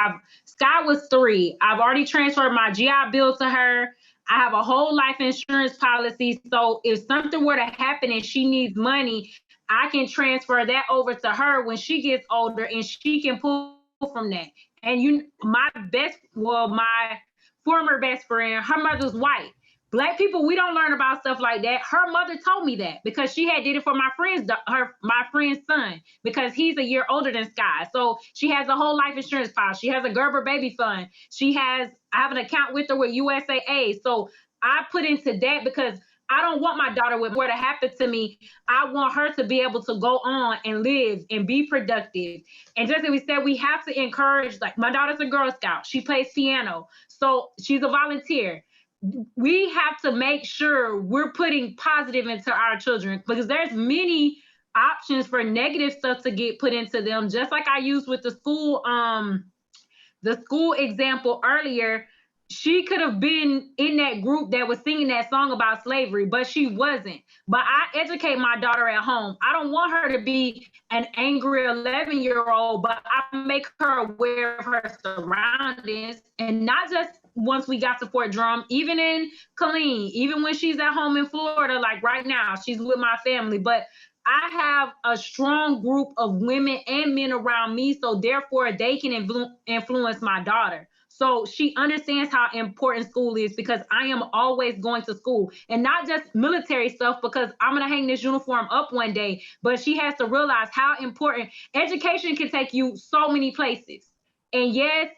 Sky was 3. I've already transferred my GI Bill to her. I have a whole life insurance policy. So if something were to happen and she needs money, I can transfer that over to her when she gets older and she can pull from that. And my former best friend, her mother's white. Black people, we don't learn about stuff like that. Her mother told me that because she had did it for my friend's son, because he's a year older than Sky. So she has a whole life insurance policy. She has a Gerber baby fund. I have an account with her with USAA. So I put into that because I don't want my daughter with what happened to me. I want her to be able to go on and live and be productive. And just as we said, we have to encourage, like my daughter's a Girl Scout. She plays piano. So she's a volunteer. We have to make sure we're putting positive into our children, because there's many options for negative stuff to get put into them. Just like I used with the school example earlier, she could have been in that group that was singing that song about slavery, but she wasn't. But I educate my daughter at home. I don't want her to be an angry 11-year-old, but I make her aware of her surroundings. And not just once we got to Fort Drum, even in Killeen, even when she's at home in Florida, like right now, she's with my family. But I have a strong group of women and men around me, so therefore they can influence my daughter. So she understands how important school is, because I am always going to school, and not just military stuff, because I'm going to hang this uniform up one day, but she has to realize how important education can take you so many places. And yes,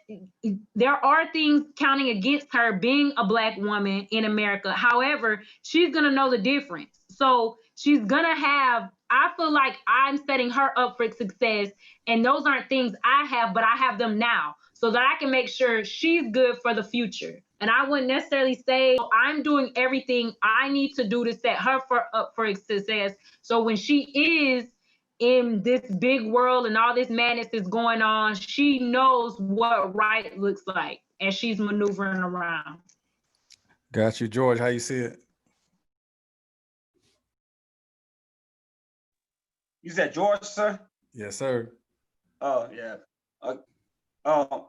there are things counting against her being a Black woman in America. However, she's going to know the difference. So she's going to I feel like I'm setting her up for success, and those aren't things I have, but I have them now, so that I can make sure she's good for the future. And I wouldn't necessarily say I'm doing everything I need to do to set her up for success. So when she is in this big world and all this madness is going on, she knows what right looks like as she's maneuvering around. Got you. George, how you see it? You said George, sir? Yes, sir. Oh, yeah.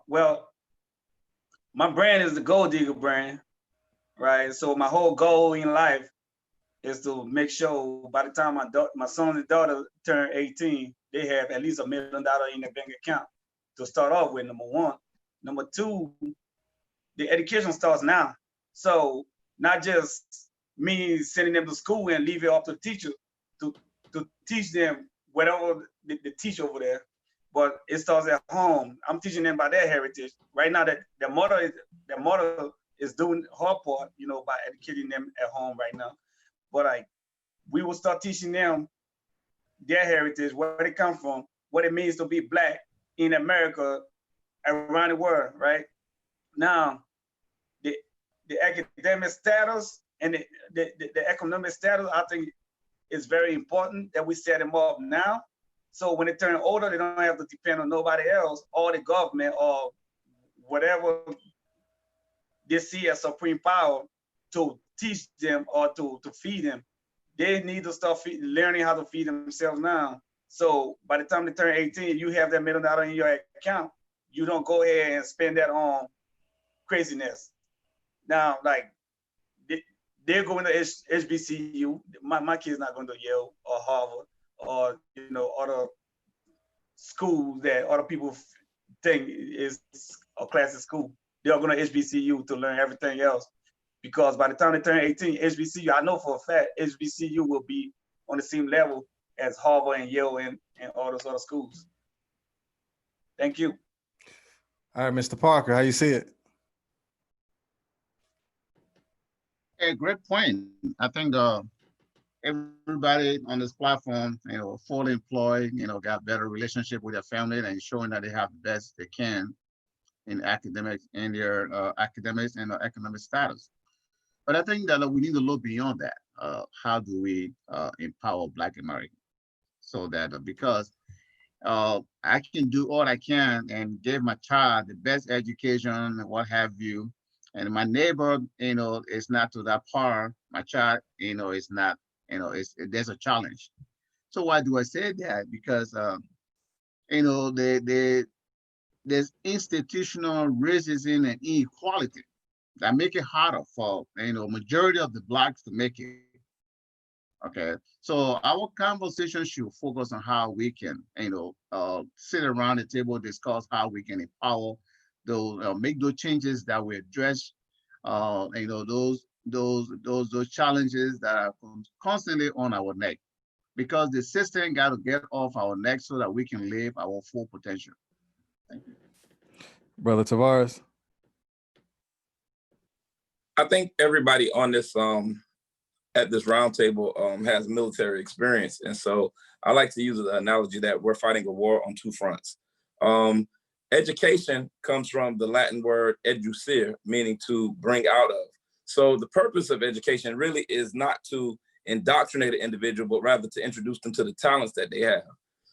Well, my brand is the Gold Digger brand, right? So my whole goal in life is to make sure by the time my son and daughter turn 18, they have at least $1 million in their bank account to start off with, number one. Number two, the education starts now. So not just me sending them to school and leave it up to the teacher to teach them whatever they teach over there, but it starts at home. I'm teaching them about their heritage. Right now, that the mother is doing her part, you know, by educating them at home right now. But like, we will start teaching them their heritage, where they come from, what it means to be Black in America, around the world, right? Now, the academic status and the economic status, I think is very important that we set them up now. So when they turn older, they don't have to depend on nobody else or the government or whatever they see as supreme power to teach them or to feed them. They need to start learning how to feed themselves now. So by the time they turn 18, you have that $1 million in your account. You don't go ahead and spend that on craziness. Now, like, they're going to HBCU. My kid's not going to Yale or Harvard or, you know, other schools that other people think is a classic school. They're going to HBCU to learn everything else. Because by the time they turn 18, HBCU, I know for a fact, HBCU will be on the same level as Harvard and Yale and all those other schools. Thank you. All right, Mr. Parker, how you see it? A great point. I think everybody on this platform, you know, fully employed, you know, got better relationship with their family and showing that they have the best they can in academics and their academics and economic status. But I think that we need to look beyond that. How do we empower Black Americans so that because I can do all I can and give my child the best education and what have you, and my neighbor, you know, is not to that par. My child, you know, is not, you know, there's a challenge. So why do I say that? Because you know, there's institutional racism and inequality that make it harder for, you know, majority of the Blacks to make it. Okay, so our conversation should focus on how we can, you know, sit around the table, discuss how we can empower those, make those changes that we address, you know, those challenges that are constantly on our neck, because the system got to get off our neck so that we can live our full potential. Thank you. Brother Tavares. I think everybody on this at this roundtable has military experience, and so I like to use the analogy that we're fighting a war on two fronts. Education comes from the Latin word educere, meaning to bring out of. So the purpose of education really is not to indoctrinate an individual, but rather to introduce them to the talents that they have.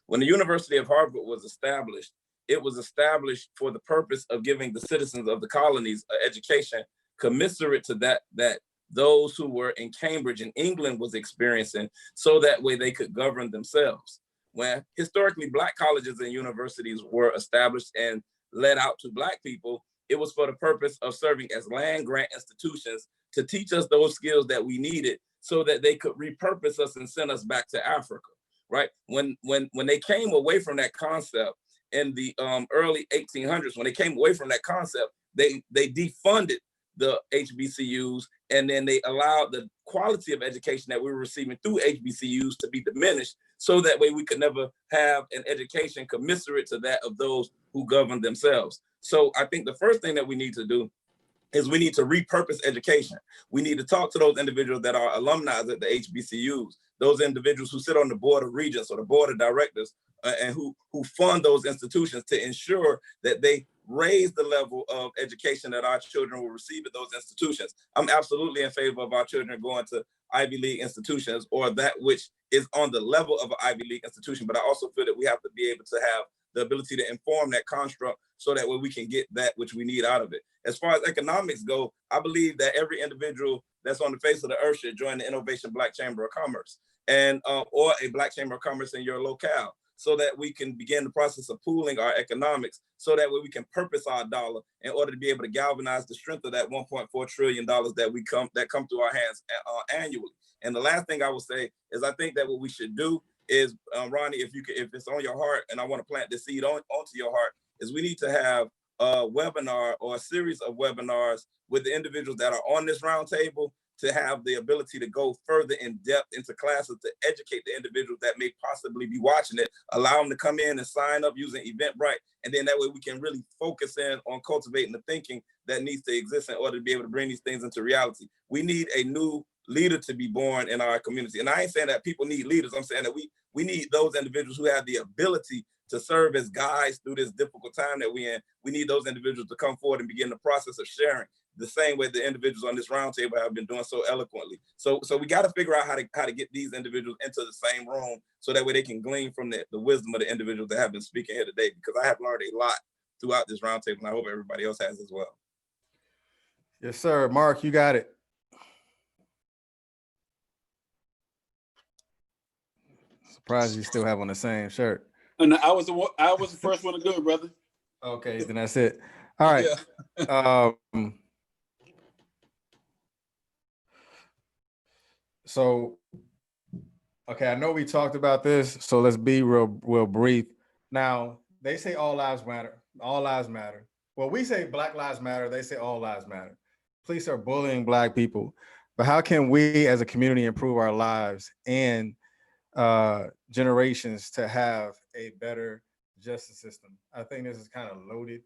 When the University of Harvard was established, it was established for the purpose of giving the citizens of the colonies an education commensurate to that those who were in Cambridge and England was experiencing, so that way they could govern themselves. When historically Black colleges and universities were established and led out to Black people, it was for the purpose of serving as land grant institutions to teach us those skills that we needed so that they could repurpose us and send us back to Africa, right? When they came away from that concept in the early 1800s, when they came away from that concept, they defunded the HBCUs, and then they allowed the quality of education that we were receiving through HBCUs to be diminished, so that way we could never have an education commensurate to that of those who govern themselves. So I think the first thing that we need to do is we need to repurpose education. We need to talk to those individuals that are alumni at the HBCUs, those individuals who sit on the board of regents or the board of directors, and who fund those institutions to ensure that they raise the level of education that our children will receive at those institutions. I'm absolutely in favor of our children going to Ivy League institutions or that which is on the level of an Ivy League institution, but I also feel that we have to be able to have the ability to inform that construct so that way we can get that which we need out of it. As far as economics go, I believe that every individual that's on the face of the earth should join the Innovation Black Chamber of Commerce and or a Black Chamber of Commerce in your locale, so that we can begin the process of pooling our economics, so that way we can purpose our dollar in order to be able to galvanize the strength of that $1.4 trillion that come through our hands annually. And the last thing I will say is I think that what we should do is, Ronnie, if it's on your heart, and I want to plant the seed onto your heart, is we need to have a webinar or a series of webinars with the individuals that are on this roundtable to have the ability to go further in depth into classes to educate the individuals that may possibly be watching it, allow them to come in and sign up using Eventbrite. And then that way we can really focus in on cultivating the thinking that needs to exist in order to be able to bring these things into reality. We need a new leader to be born in our community. And I ain't saying that people need leaders. I'm saying that we need those individuals who have the ability to serve as guides through this difficult time that we're in. We need those individuals to come forward and begin the process of sharing the same way the individuals on this roundtable have been doing so eloquently. So we got to figure out how to get these individuals into the same room so that way they can glean from the wisdom of the individuals that have been speaking here today, because I have learned a lot throughout this roundtable, and I hope everybody else has as well. Yes, sir. Mark, you got it. Surprised you still have on the same shirt. And I was the first one to do it, brother. Okay, then that's it. All right. Yeah. So, okay, I know we talked about this, so let's be real brief. Now, they say all lives matter. All lives matter. Well, we say Black Lives Matter. They say all lives matter. Police are bullying Black people. But how can we as a community improve our lives and generations to have a better justice system? I think this is kind of loaded.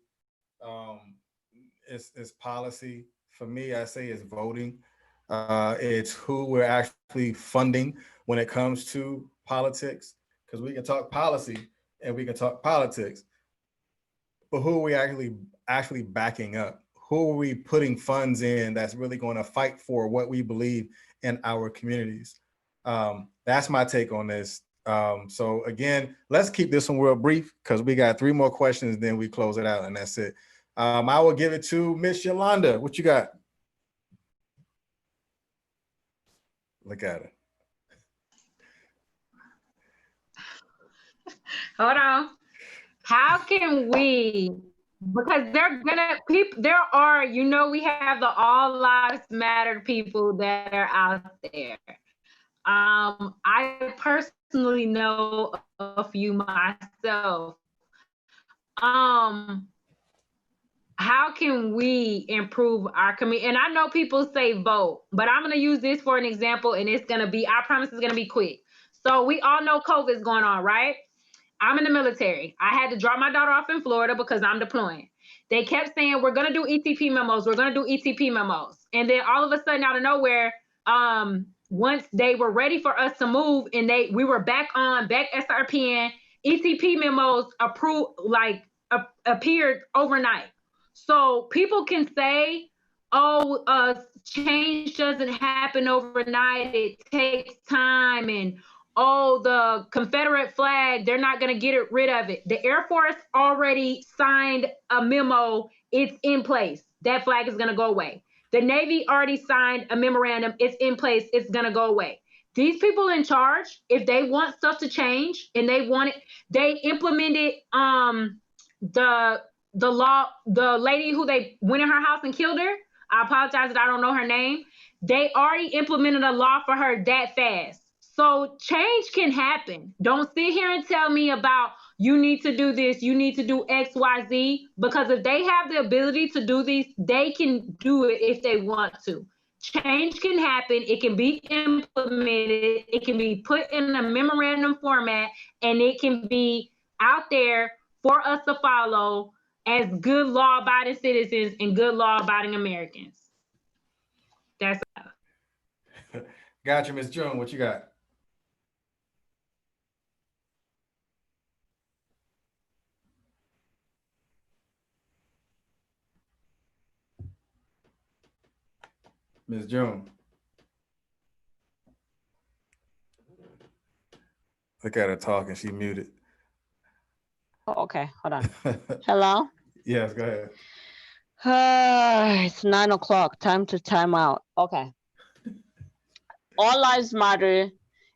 It's policy. For me, I say it's voting. It's who we're actually funding when it comes to politics, because we can talk policy and we can talk politics, but who are we actually backing up? Who are we putting funds in that's really going to fight for what we believe in our communities? That's my take on this. So again, let's keep this one real brief because we got 3 more questions, then we close it out and that's it. I will give it to Miss Yolanda. What you got? Look at it. Hold on. How can we, because there are, we have the all lives matter people that are out there. I personally know a few myself. How can we improve our community? And I know people say vote, but I'm going to use this for an example, and it's going to be, I promise it's going to be quick. So we all know COVID is going on, right? I'm in the military. I had to drop my daughter off in Florida because I'm deploying. They kept saying, we're going to do ETP memos. We're going to do ETP memos. And then all of a sudden, out of nowhere, once they were ready for us to move and we were back SRPN, ETP memos appeared overnight. So people can say, change doesn't happen overnight. It takes time. And, the Confederate flag, they're not going to get rid of it. The Air Force already signed a memo. It's in place. That flag is going to go away. The Navy already signed a memorandum. It's in place. It's going to go away. These people in charge, if they want stuff to change and they want it, they implemented the law, the lady who they went in her house and killed her. I apologize that I don't know her name. They already implemented a law for her that fast. So change can happen. Don't sit here and tell me about you need to do this, you need to do X, Y, Z, because if they have the ability to do these, they can do it if they want to. Change can happen. It can be implemented. It can be put in a memorandum format, and it can be out there for us to follow as good law-abiding citizens and good law-abiding Americans. That's all. Gotcha, Ms. June. What you got? Ms. June. Look at her talking. She muted. Oh, okay, hold on. Hello? Yes, go ahead. It's 9 o'clock. Time to time out. Okay. All lives matter.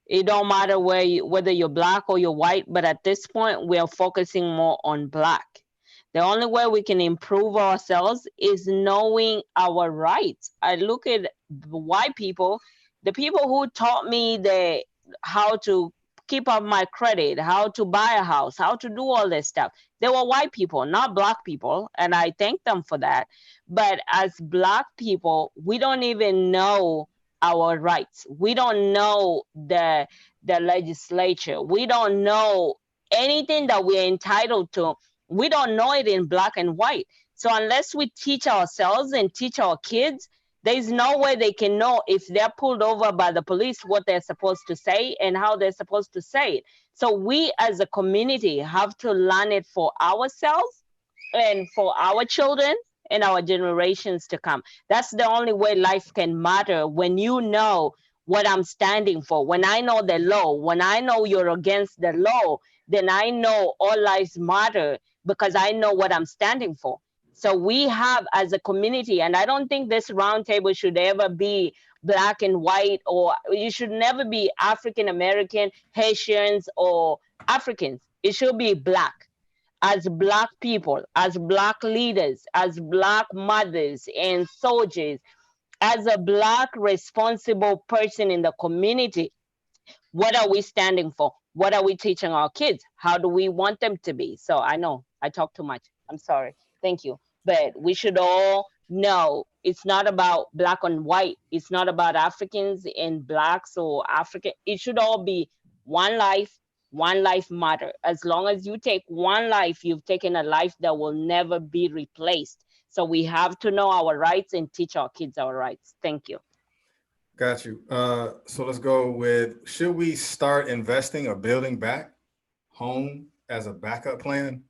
It don't matter whether you're Black or you're white, but at this point, we are focusing more on Black. The only way we can improve ourselves is knowing our rights. I look at white people, the people who taught me how to keep up my credit, how to buy a house, how to do all this stuff. They were white people, not Black people, and I thank them for that. But as Black people, we don't even know our rights. We don't know the legislature. We don't know anything that we're entitled to. We don't know it in black and white. So unless we teach ourselves and teach our kids, there's no way they can know if they're pulled over by the police what they're supposed to say and how they're supposed to say it. So we as a community have to learn it for ourselves and for our children and our generations to come. That's the only way life can matter, when you know what I'm standing for. When I know the law, when I know you're against the law, then I know all lives matter because I know what I'm standing for. So we have as a community, and I don't think this roundtable should ever be black and white, or you should never be African American, Haitians, or Africans. It should be black. As black people, as black leaders, as black mothers and soldiers, as a black responsible person in the community, what are we standing for? What are we teaching our kids? How do we want them to be? So I know I talk too much. I'm sorry. Thank you. But we should all know it's not about black and white. It's not about Africans and blacks or African. It should all be one life matter. As long as you take one life, you've taken a life that will never be replaced. So we have to know our rights and teach our kids our rights. Thank you. Got you. So let's go with, should we start investing or building back home as a backup plan?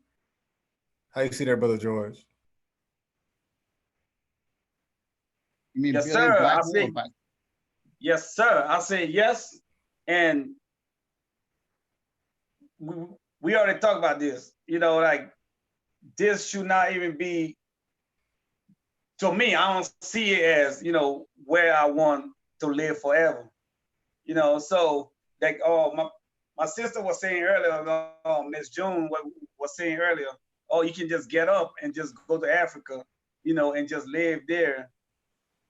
How you see that, Brother George? You mean Yes, building sir. black I home say, or back? yes, sir. I say yes. And we already talked about this. You know, like, this should not even be, to me, I don't see it as, you know, where I want to live forever. You know, so like, oh, my sister was saying earlier, Miss June was saying earlier, oh, you can just get up and just go to Africa, you know, and just live there.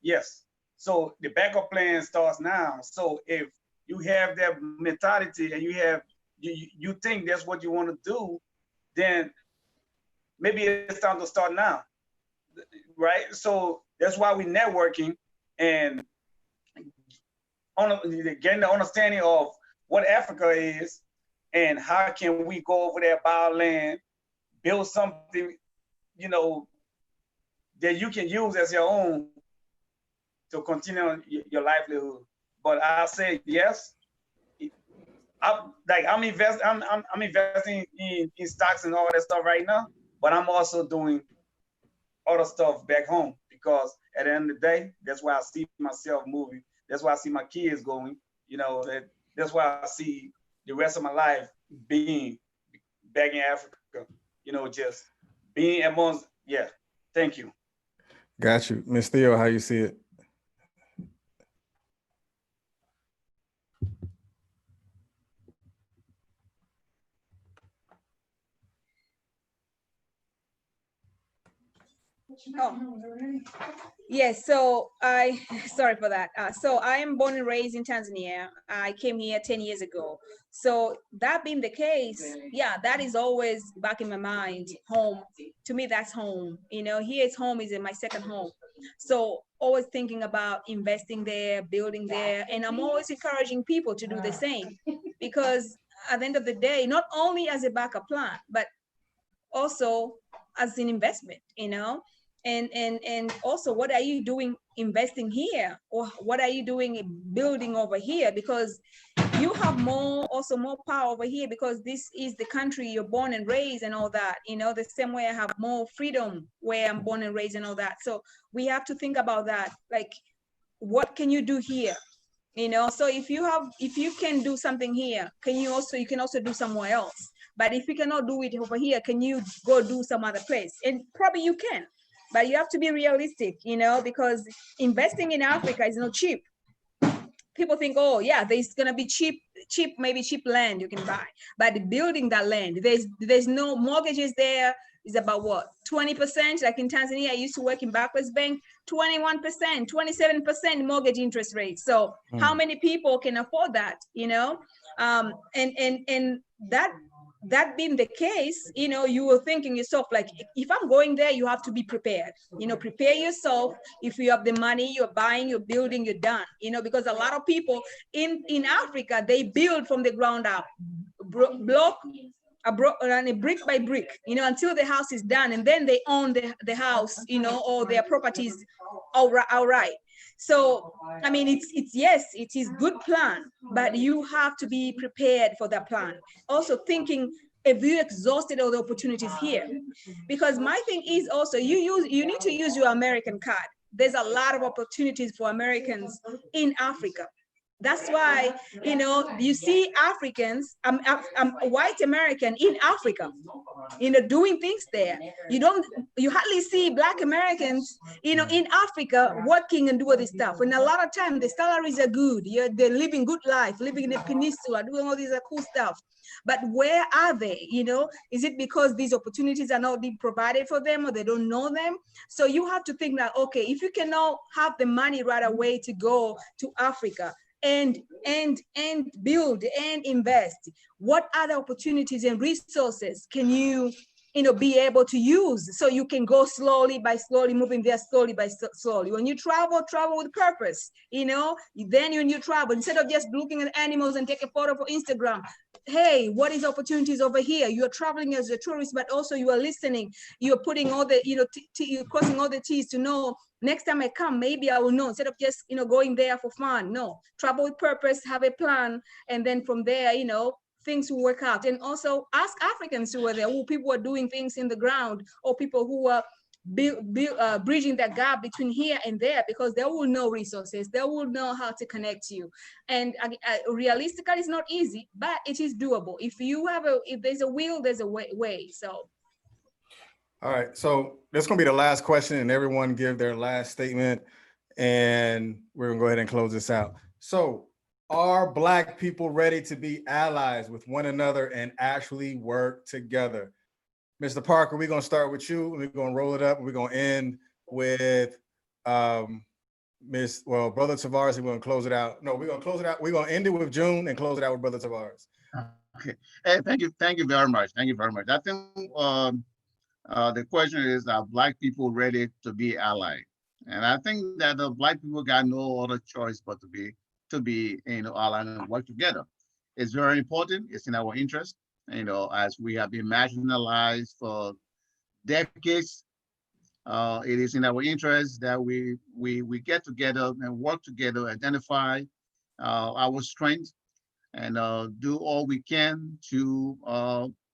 Yes. So the backup plan starts now. So if you have that mentality and you think that's what you want to do, then maybe it's time to start now, right? So that's why we're networking and getting the understanding of what Africa is and how can we go over there, buy our land, build something, you know, that you can use as your own to continue your livelihood. But I say yes. I'm investing in stocks and all that stuff right now, but I'm also doing other stuff back home, because at the end of the day, that's where I see myself moving. That's why I see my kids going. You know, that's why I see the rest of my life being back in Africa. You know, just being amongst. Yeah. Thank you. Got you. Ms. Theo, how you see it? Oh, yes. So sorry for that. So I am born and raised in Tanzania. I came here 10 years ago. So that being the case, yeah, that is always back in my mind. Home, to me, that's home. You know, here it's home, is in my second home. So always thinking about investing there, building there. And I'm always encouraging people to do the same, because at the end of the day, not only as a backup plan, but also as an investment, you know. And also, what are you doing investing here, or what are you doing building over here? Because you have more power over here, because this is the country you're born and raised and all that, you know, the same way I have more freedom where I'm born and raised and all that. So we have to think about that, like, what can you do here, you know? So if you can do something here, you can also do somewhere else. But if you cannot do it over here, can you go do some other place? And probably you can, but you have to be realistic, you know, because investing in Africa is not cheap. People think, oh yeah, there's gonna be cheap land you can buy, but building that land, there's no mortgages there. Is about what, 20%? Like in Tanzania, I used to work in Barclays Bank, 21%, 27% mortgage interest rate. So how many people can afford that, you know? And that being the case, you were thinking yourself, like, if I'm going there, you have to be prepared. Prepare yourself. If you have the money, you're buying, you're building, you're done. Because a lot of people in Africa, they build from the ground up, block a brick by brick, until the house is done, and then they own the house, or their properties outright. So, I mean, it's yes, it is good plan, but you have to be prepared for that plan. Also thinking, if you exhausted all the opportunities here, because my thing is also, you need to use your American card. There's a lot of opportunities for Americans in Africa. That's why, you see Africans, I'm a white American in Africa, doing things there. You hardly see Black Americans, in Africa working and doing this stuff. And a lot of times the salaries are good. They're living good life, living in the peninsula, doing all these cool stuff. But where are they? Is it because these opportunities are not being provided for them, or they don't know them? So you have to think that, okay, if you cannot have the money right away to go to Africa, and build and invest, what other opportunities and resources can you be able to use, so you can go slowly by slowly, moving there slowly by slowly. When you travel with purpose. Then when you travel, instead of just looking at animals and take a photo for Instagram, hey, what is opportunities over here? You're traveling as a tourist, but also you are listening. You're putting all the, you're crossing all the T's to know, next time I come, maybe I will know, instead of just, going there for fun. No, travel with purpose, have a plan. And then from there, things will work out. And also ask Africans who are there, who people are doing things in the ground, or people who are bridging that gap between here and there, because they will know resources, they will know how to connect you. And realistically, it's not easy, but it is doable. If there's a will, there's a way. So. All right, so that's gonna be the last question, and everyone give their last statement, and we're gonna go ahead and close this out. So, are Black people ready to be allies with one another and actually work together? Mr. Parker, we're gonna start with you. We're gonna roll it up. We're gonna end with Brother Tavares. We're gonna close it out. No, we're gonna close it out. We're gonna end it with June and close it out with Brother Tavares. Okay. Hey, thank you very much. Thank you very much. I think the question is, are Black people ready to be allied? And I think that the Black people got no other choice but to be allied and work together. It's very important. It's in our interest. As we have been marginalized for decades, it is in our interest that we get together and work together, identify our strengths, and do all we can to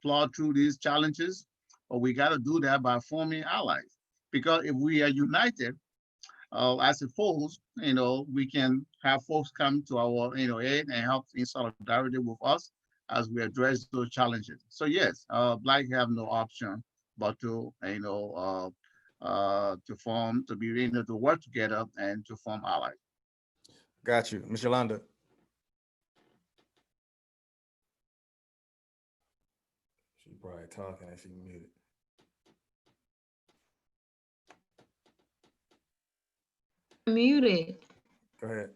plow through these challenges. But we got to do that by forming allies, because if we are united as a force, we can have folks come to our aid and help in solidarity with us as we address those challenges. So yes, Black have no option but to to work together and to form allies. Got you, Ms. Yolanda. She's probably talking and she muted. Muted. Go ahead.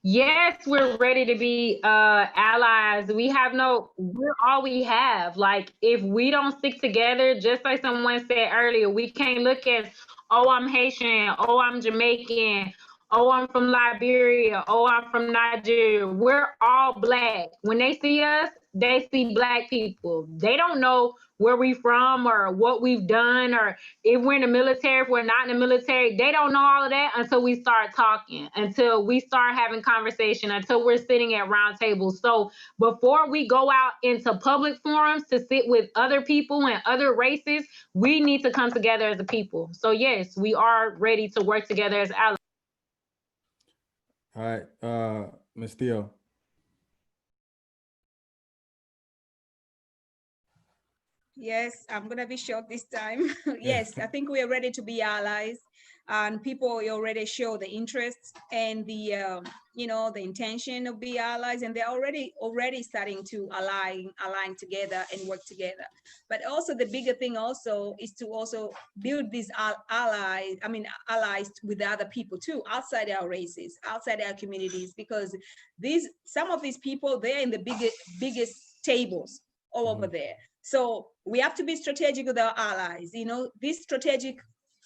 Yes, we're ready to be allies. We're all we have. Like, if we don't stick together, just like someone said earlier, we can't look at, oh, I'm Haitian, oh, I'm Jamaican, oh, I'm from Liberia, oh, I'm from Nigeria. We're all Black. When they see us, they see Black people. They don't know where we from or what we've done, or if we're in the military, if we're not in the military. They don't know all of that until we start talking, until we start having conversation, until we're sitting at round tables. So before we go out into public forums to sit with other people and other races, we need to come together as a people. So yes, we are ready to work together as allies. All right, Ms. Theo. Yes, I'm going to be short this time. Yes, I think we are ready to be allies, and people already show the interest and the the intention of being allies, and they're already starting to align together and work together. But also the bigger thing also is to also build these allies with other people too, outside our races, outside our communities, because some of these people, they're in the biggest tables. all over there. So we have to be strategic with our allies. You know, these strategic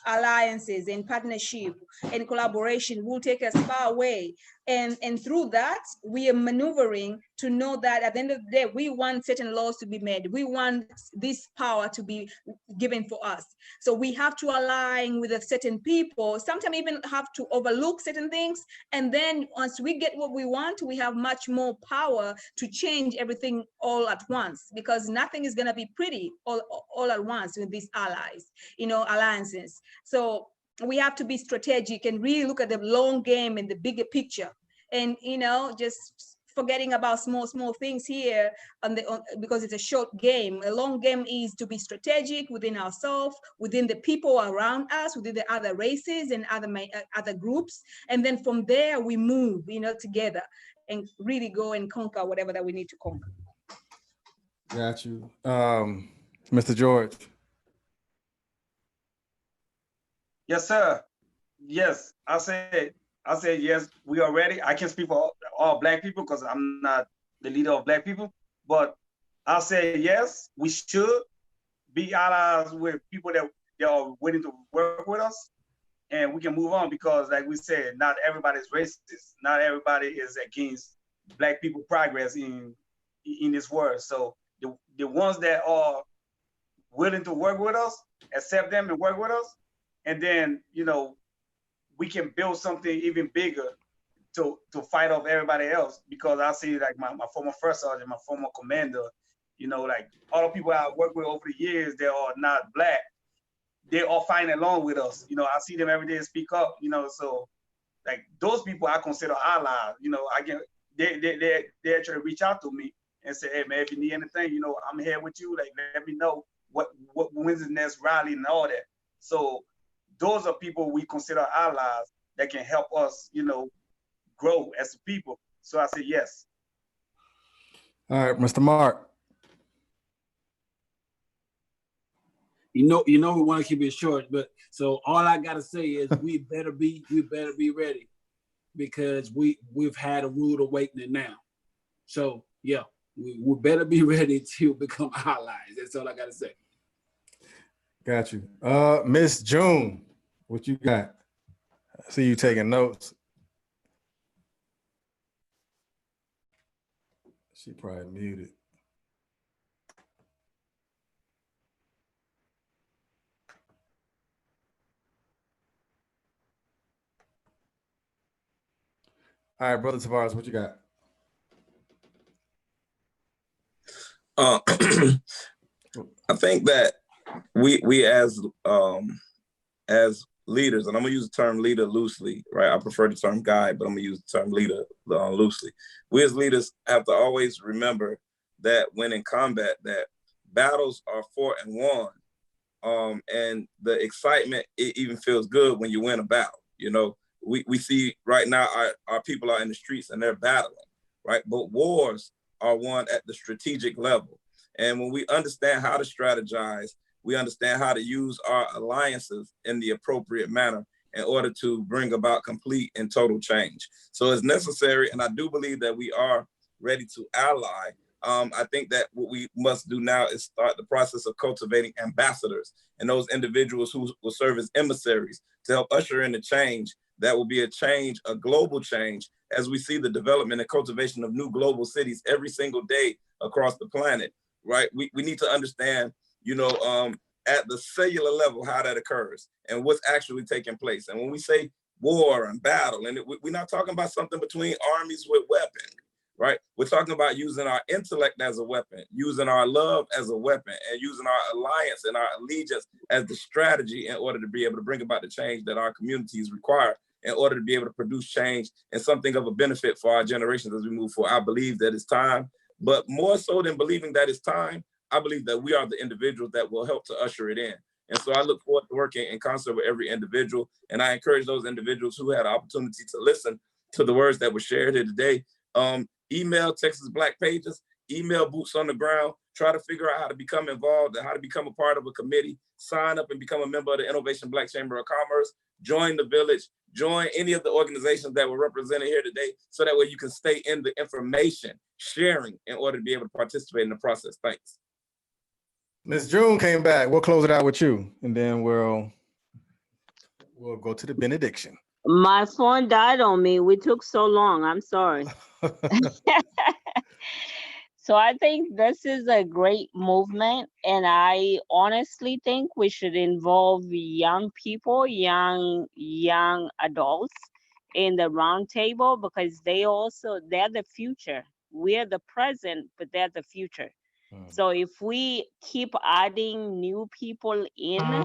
alliances and partnership and collaboration will take us far away. And through that, we are maneuvering to know that at the end of the day, we want certain laws to be made. We want this power to be given for us. So we have to align with a certain people, sometimes even have to overlook certain things. And then once we get what we want, we have much more power to change everything all at once, because nothing is gonna be pretty all at once with these allies, you know, alliances. So we have to be strategic and really look at the long game and the bigger picture, and you know, just forgetting about small things here because it's a short game. A long game is to be strategic within ourselves, within the people around us, within the other races and other groups, and then from there we move, you know, together and really go and conquer whatever that we need to conquer. Got you. Mr. George. Yes, sir. Yes, I said yes, we are ready. I can't speak for all Black people because I'm not the leader of Black people, but I say yes, we should be allies with people that are willing to work with us, and we can move on, because like we said, not everybody is racist. Not everybody is against Black people progress in this world. So the ones that are willing to work with us, accept them and work with us, and then, you know, we can build something even bigger to fight off everybody else. Because I see like my former first sergeant, my former commander, you know, like all the people I work with over the years, they are not Black. They all fighting along with us. You know, I see them every day speak up, you know, so like those people I consider allies. You know, they actually reach out to me and say, hey man, if you need anything, you know, I'm here with you. Like, let me know when's the next rally and all that. So those are people we consider allies that can help us, you know, grow as a people. So I say yes. All right, Mr. Mark. You know, we want to keep it short, but so all I gotta say is we better be ready, because we've had a rude awakening now. So yeah, we better be ready to become allies. That's all I gotta say. Got you. Miss June, what you got? I see you taking notes. She probably muted. All right, Brother Tavares, what you got? I think that we as leaders, and I'm gonna use the term leader loosely, right? I prefer the term guide, but I'm gonna use the term leader loosely. We as leaders have to always remember that when in combat, that battles are fought and won, and the excitement, it even feels good when you win a battle. You know, we see right now our people are in the streets and they're battling, right? But wars are won at the strategic level. And when we understand how to strategize, we understand how to use our alliances in the appropriate manner in order to bring about complete and total change. So it's necessary, and I do believe that we are ready to ally. I think that what we must do now is start the process of cultivating ambassadors and those individuals who will serve as emissaries to help usher in the change that will be a change, a global change, as we see the development and cultivation of new global cities every single day across the planet, right? We need to understand, you know, at the cellular level, how that occurs and what's actually taking place. And when we say war and battle, and we're not talking about something between armies with weapons, right? We're talking about using our intellect as a weapon, using our love as a weapon, and using our alliance and our allegiance as the strategy in order to be able to bring about the change that our communities require, in order to be able to produce change and something of a benefit for our generations as we move forward. I believe that it's time, but more so than believing that it's time, I believe that we are the individuals that will help to usher it in. And so I look forward to working in concert with every individual. And I encourage those individuals who had an opportunity to listen to the words that were shared here today. Email Texas Black Pages, email boots on the ground, try to figure out how to become involved and how to become a part of a committee, sign up and become a member of the Innovation Black Chamber of Commerce, join the village, join any of the organizations that were represented here today, so that way you can stay in the information sharing in order to be able to participate in the process. Thanks. Ms. June came back. We'll close it out with you, and then we'll go to the benediction. My phone died on me. We took so long. I'm sorry. So I think this is a great movement, and I honestly think we should involve young people, young adults in the round table, because they're the future. We're the present, but they're the future. So if we keep adding new people in,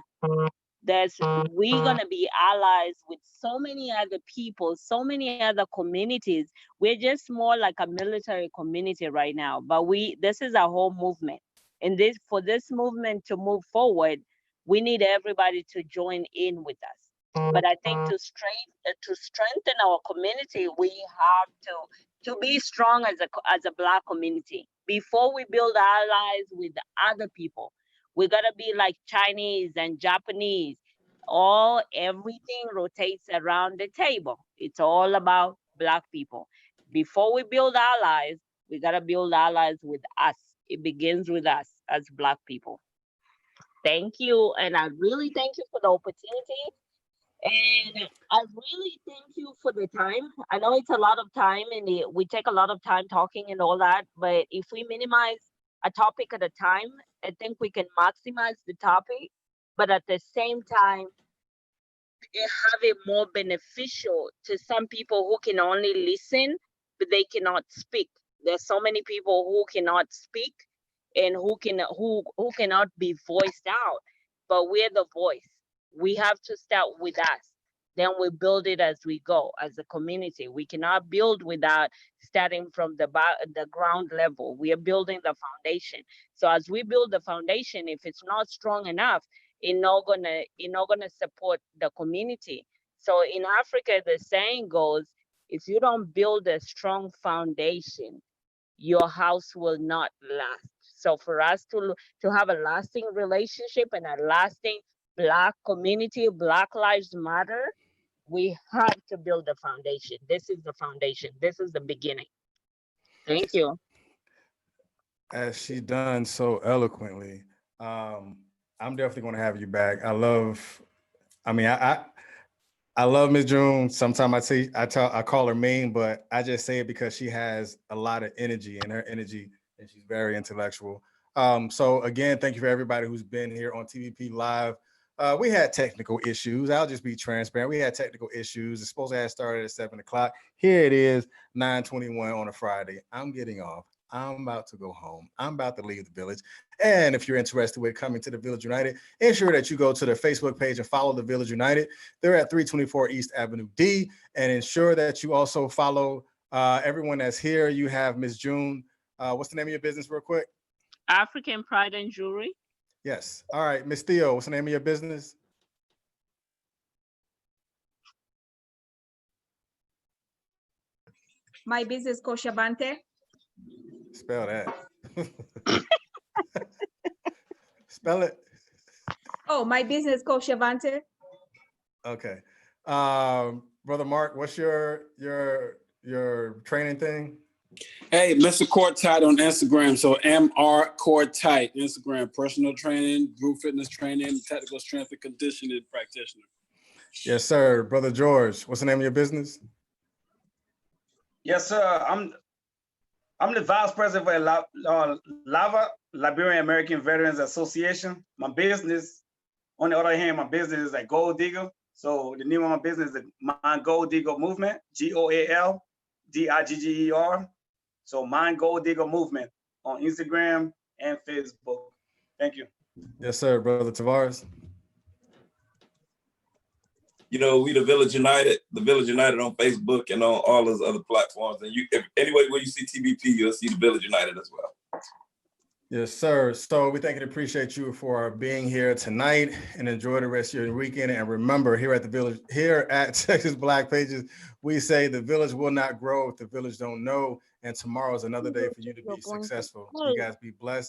we're gonna be allies with so many other people, so many other communities. We're just more like a military community right now, but this is a whole movement. And for this movement to move forward, we need everybody to join in with us. But I think to strengthen our community, we have to be strong as a Black community. Before we build allies with other people, we gotta be like Chinese and Japanese. Everything rotates around the table. It's all about Black people. Before we build allies, we gotta build allies with us. It begins with us as Black people. Thank you, and I really thank you for the opportunity. And I really thank you for the time. I know it's a lot of time, and we take a lot of time talking and all that, but if we minimize a topic at a time, I think we can maximize the topic, but at the same time, have it more beneficial to some people who can only listen, but they cannot speak. There's so many people who cannot speak and who cannot be voiced out, but we're the voice. We have to start with us. Then we build it as we go, as a community. We cannot build without starting from the ground level. We are building the foundation. So as we build the foundation, if it's not strong enough, it's not gonna support the community. So in Africa, the saying goes, if you don't build a strong foundation, your house will not last. So for us to have a lasting relationship and a lasting Black community, Black Lives Matter, we have to build the foundation. This is the foundation. This is the beginning. Thank you. As she done so eloquently, I'm definitely going to have you back. I love Ms. June. Sometimes I call her mean, but I just say it because she has a lot of energy, and and she's very intellectual. So again, thank you for everybody who's been here on TBP Live. We had technical issues. I'll just be transparent. We had technical issues. It's supposed to have started at 7 o'clock. Here it is, 9:21 on a Friday. I'm getting off. I'm about to go home. I'm about to leave the village. And if you're interested with coming to the Village United, ensure that you go to their Facebook page and follow the Village United. They're at 324 East Avenue D. And ensure that you also follow everyone that's here. You have Ms. June. What's the name of your business real quick? African Pride and Jewelry. Yes. All right, Ms. Theo, what's the name of your business? My business, Koshabante. Spell that. Spell it. Oh, my business, Koshabante. Okay. Brother Mark, what's your training thing? Hey, Mr. Court Tight on Instagram. So MR Court Tight, Instagram, personal training, group fitness training, technical strength and conditioning practitioner. Yes, sir. Brother George, what's the name of your business? Yes, sir. I'm the vice president for LAVA, Liberian American Veterans Association. My business, on the other hand, my business is a Gold Digger. So the name of my business is My Gold Digger Movement, GOALDIGGER. So My Gold Digger Movement on Instagram and Facebook. Thank you. Yes, sir. Brother Tavares. You know, we the Village United on Facebook and on all those other platforms. And if anywhere where you see TBP, you'll see the Village United as well. Yes, sir. So we thank and appreciate you for being here tonight, and enjoy the rest of your weekend. And remember, here at the Village, here at Texas Black Pages, we say the village will not grow if the village don't know. And tomorrow is another day for you to be successful. You guys be blessed.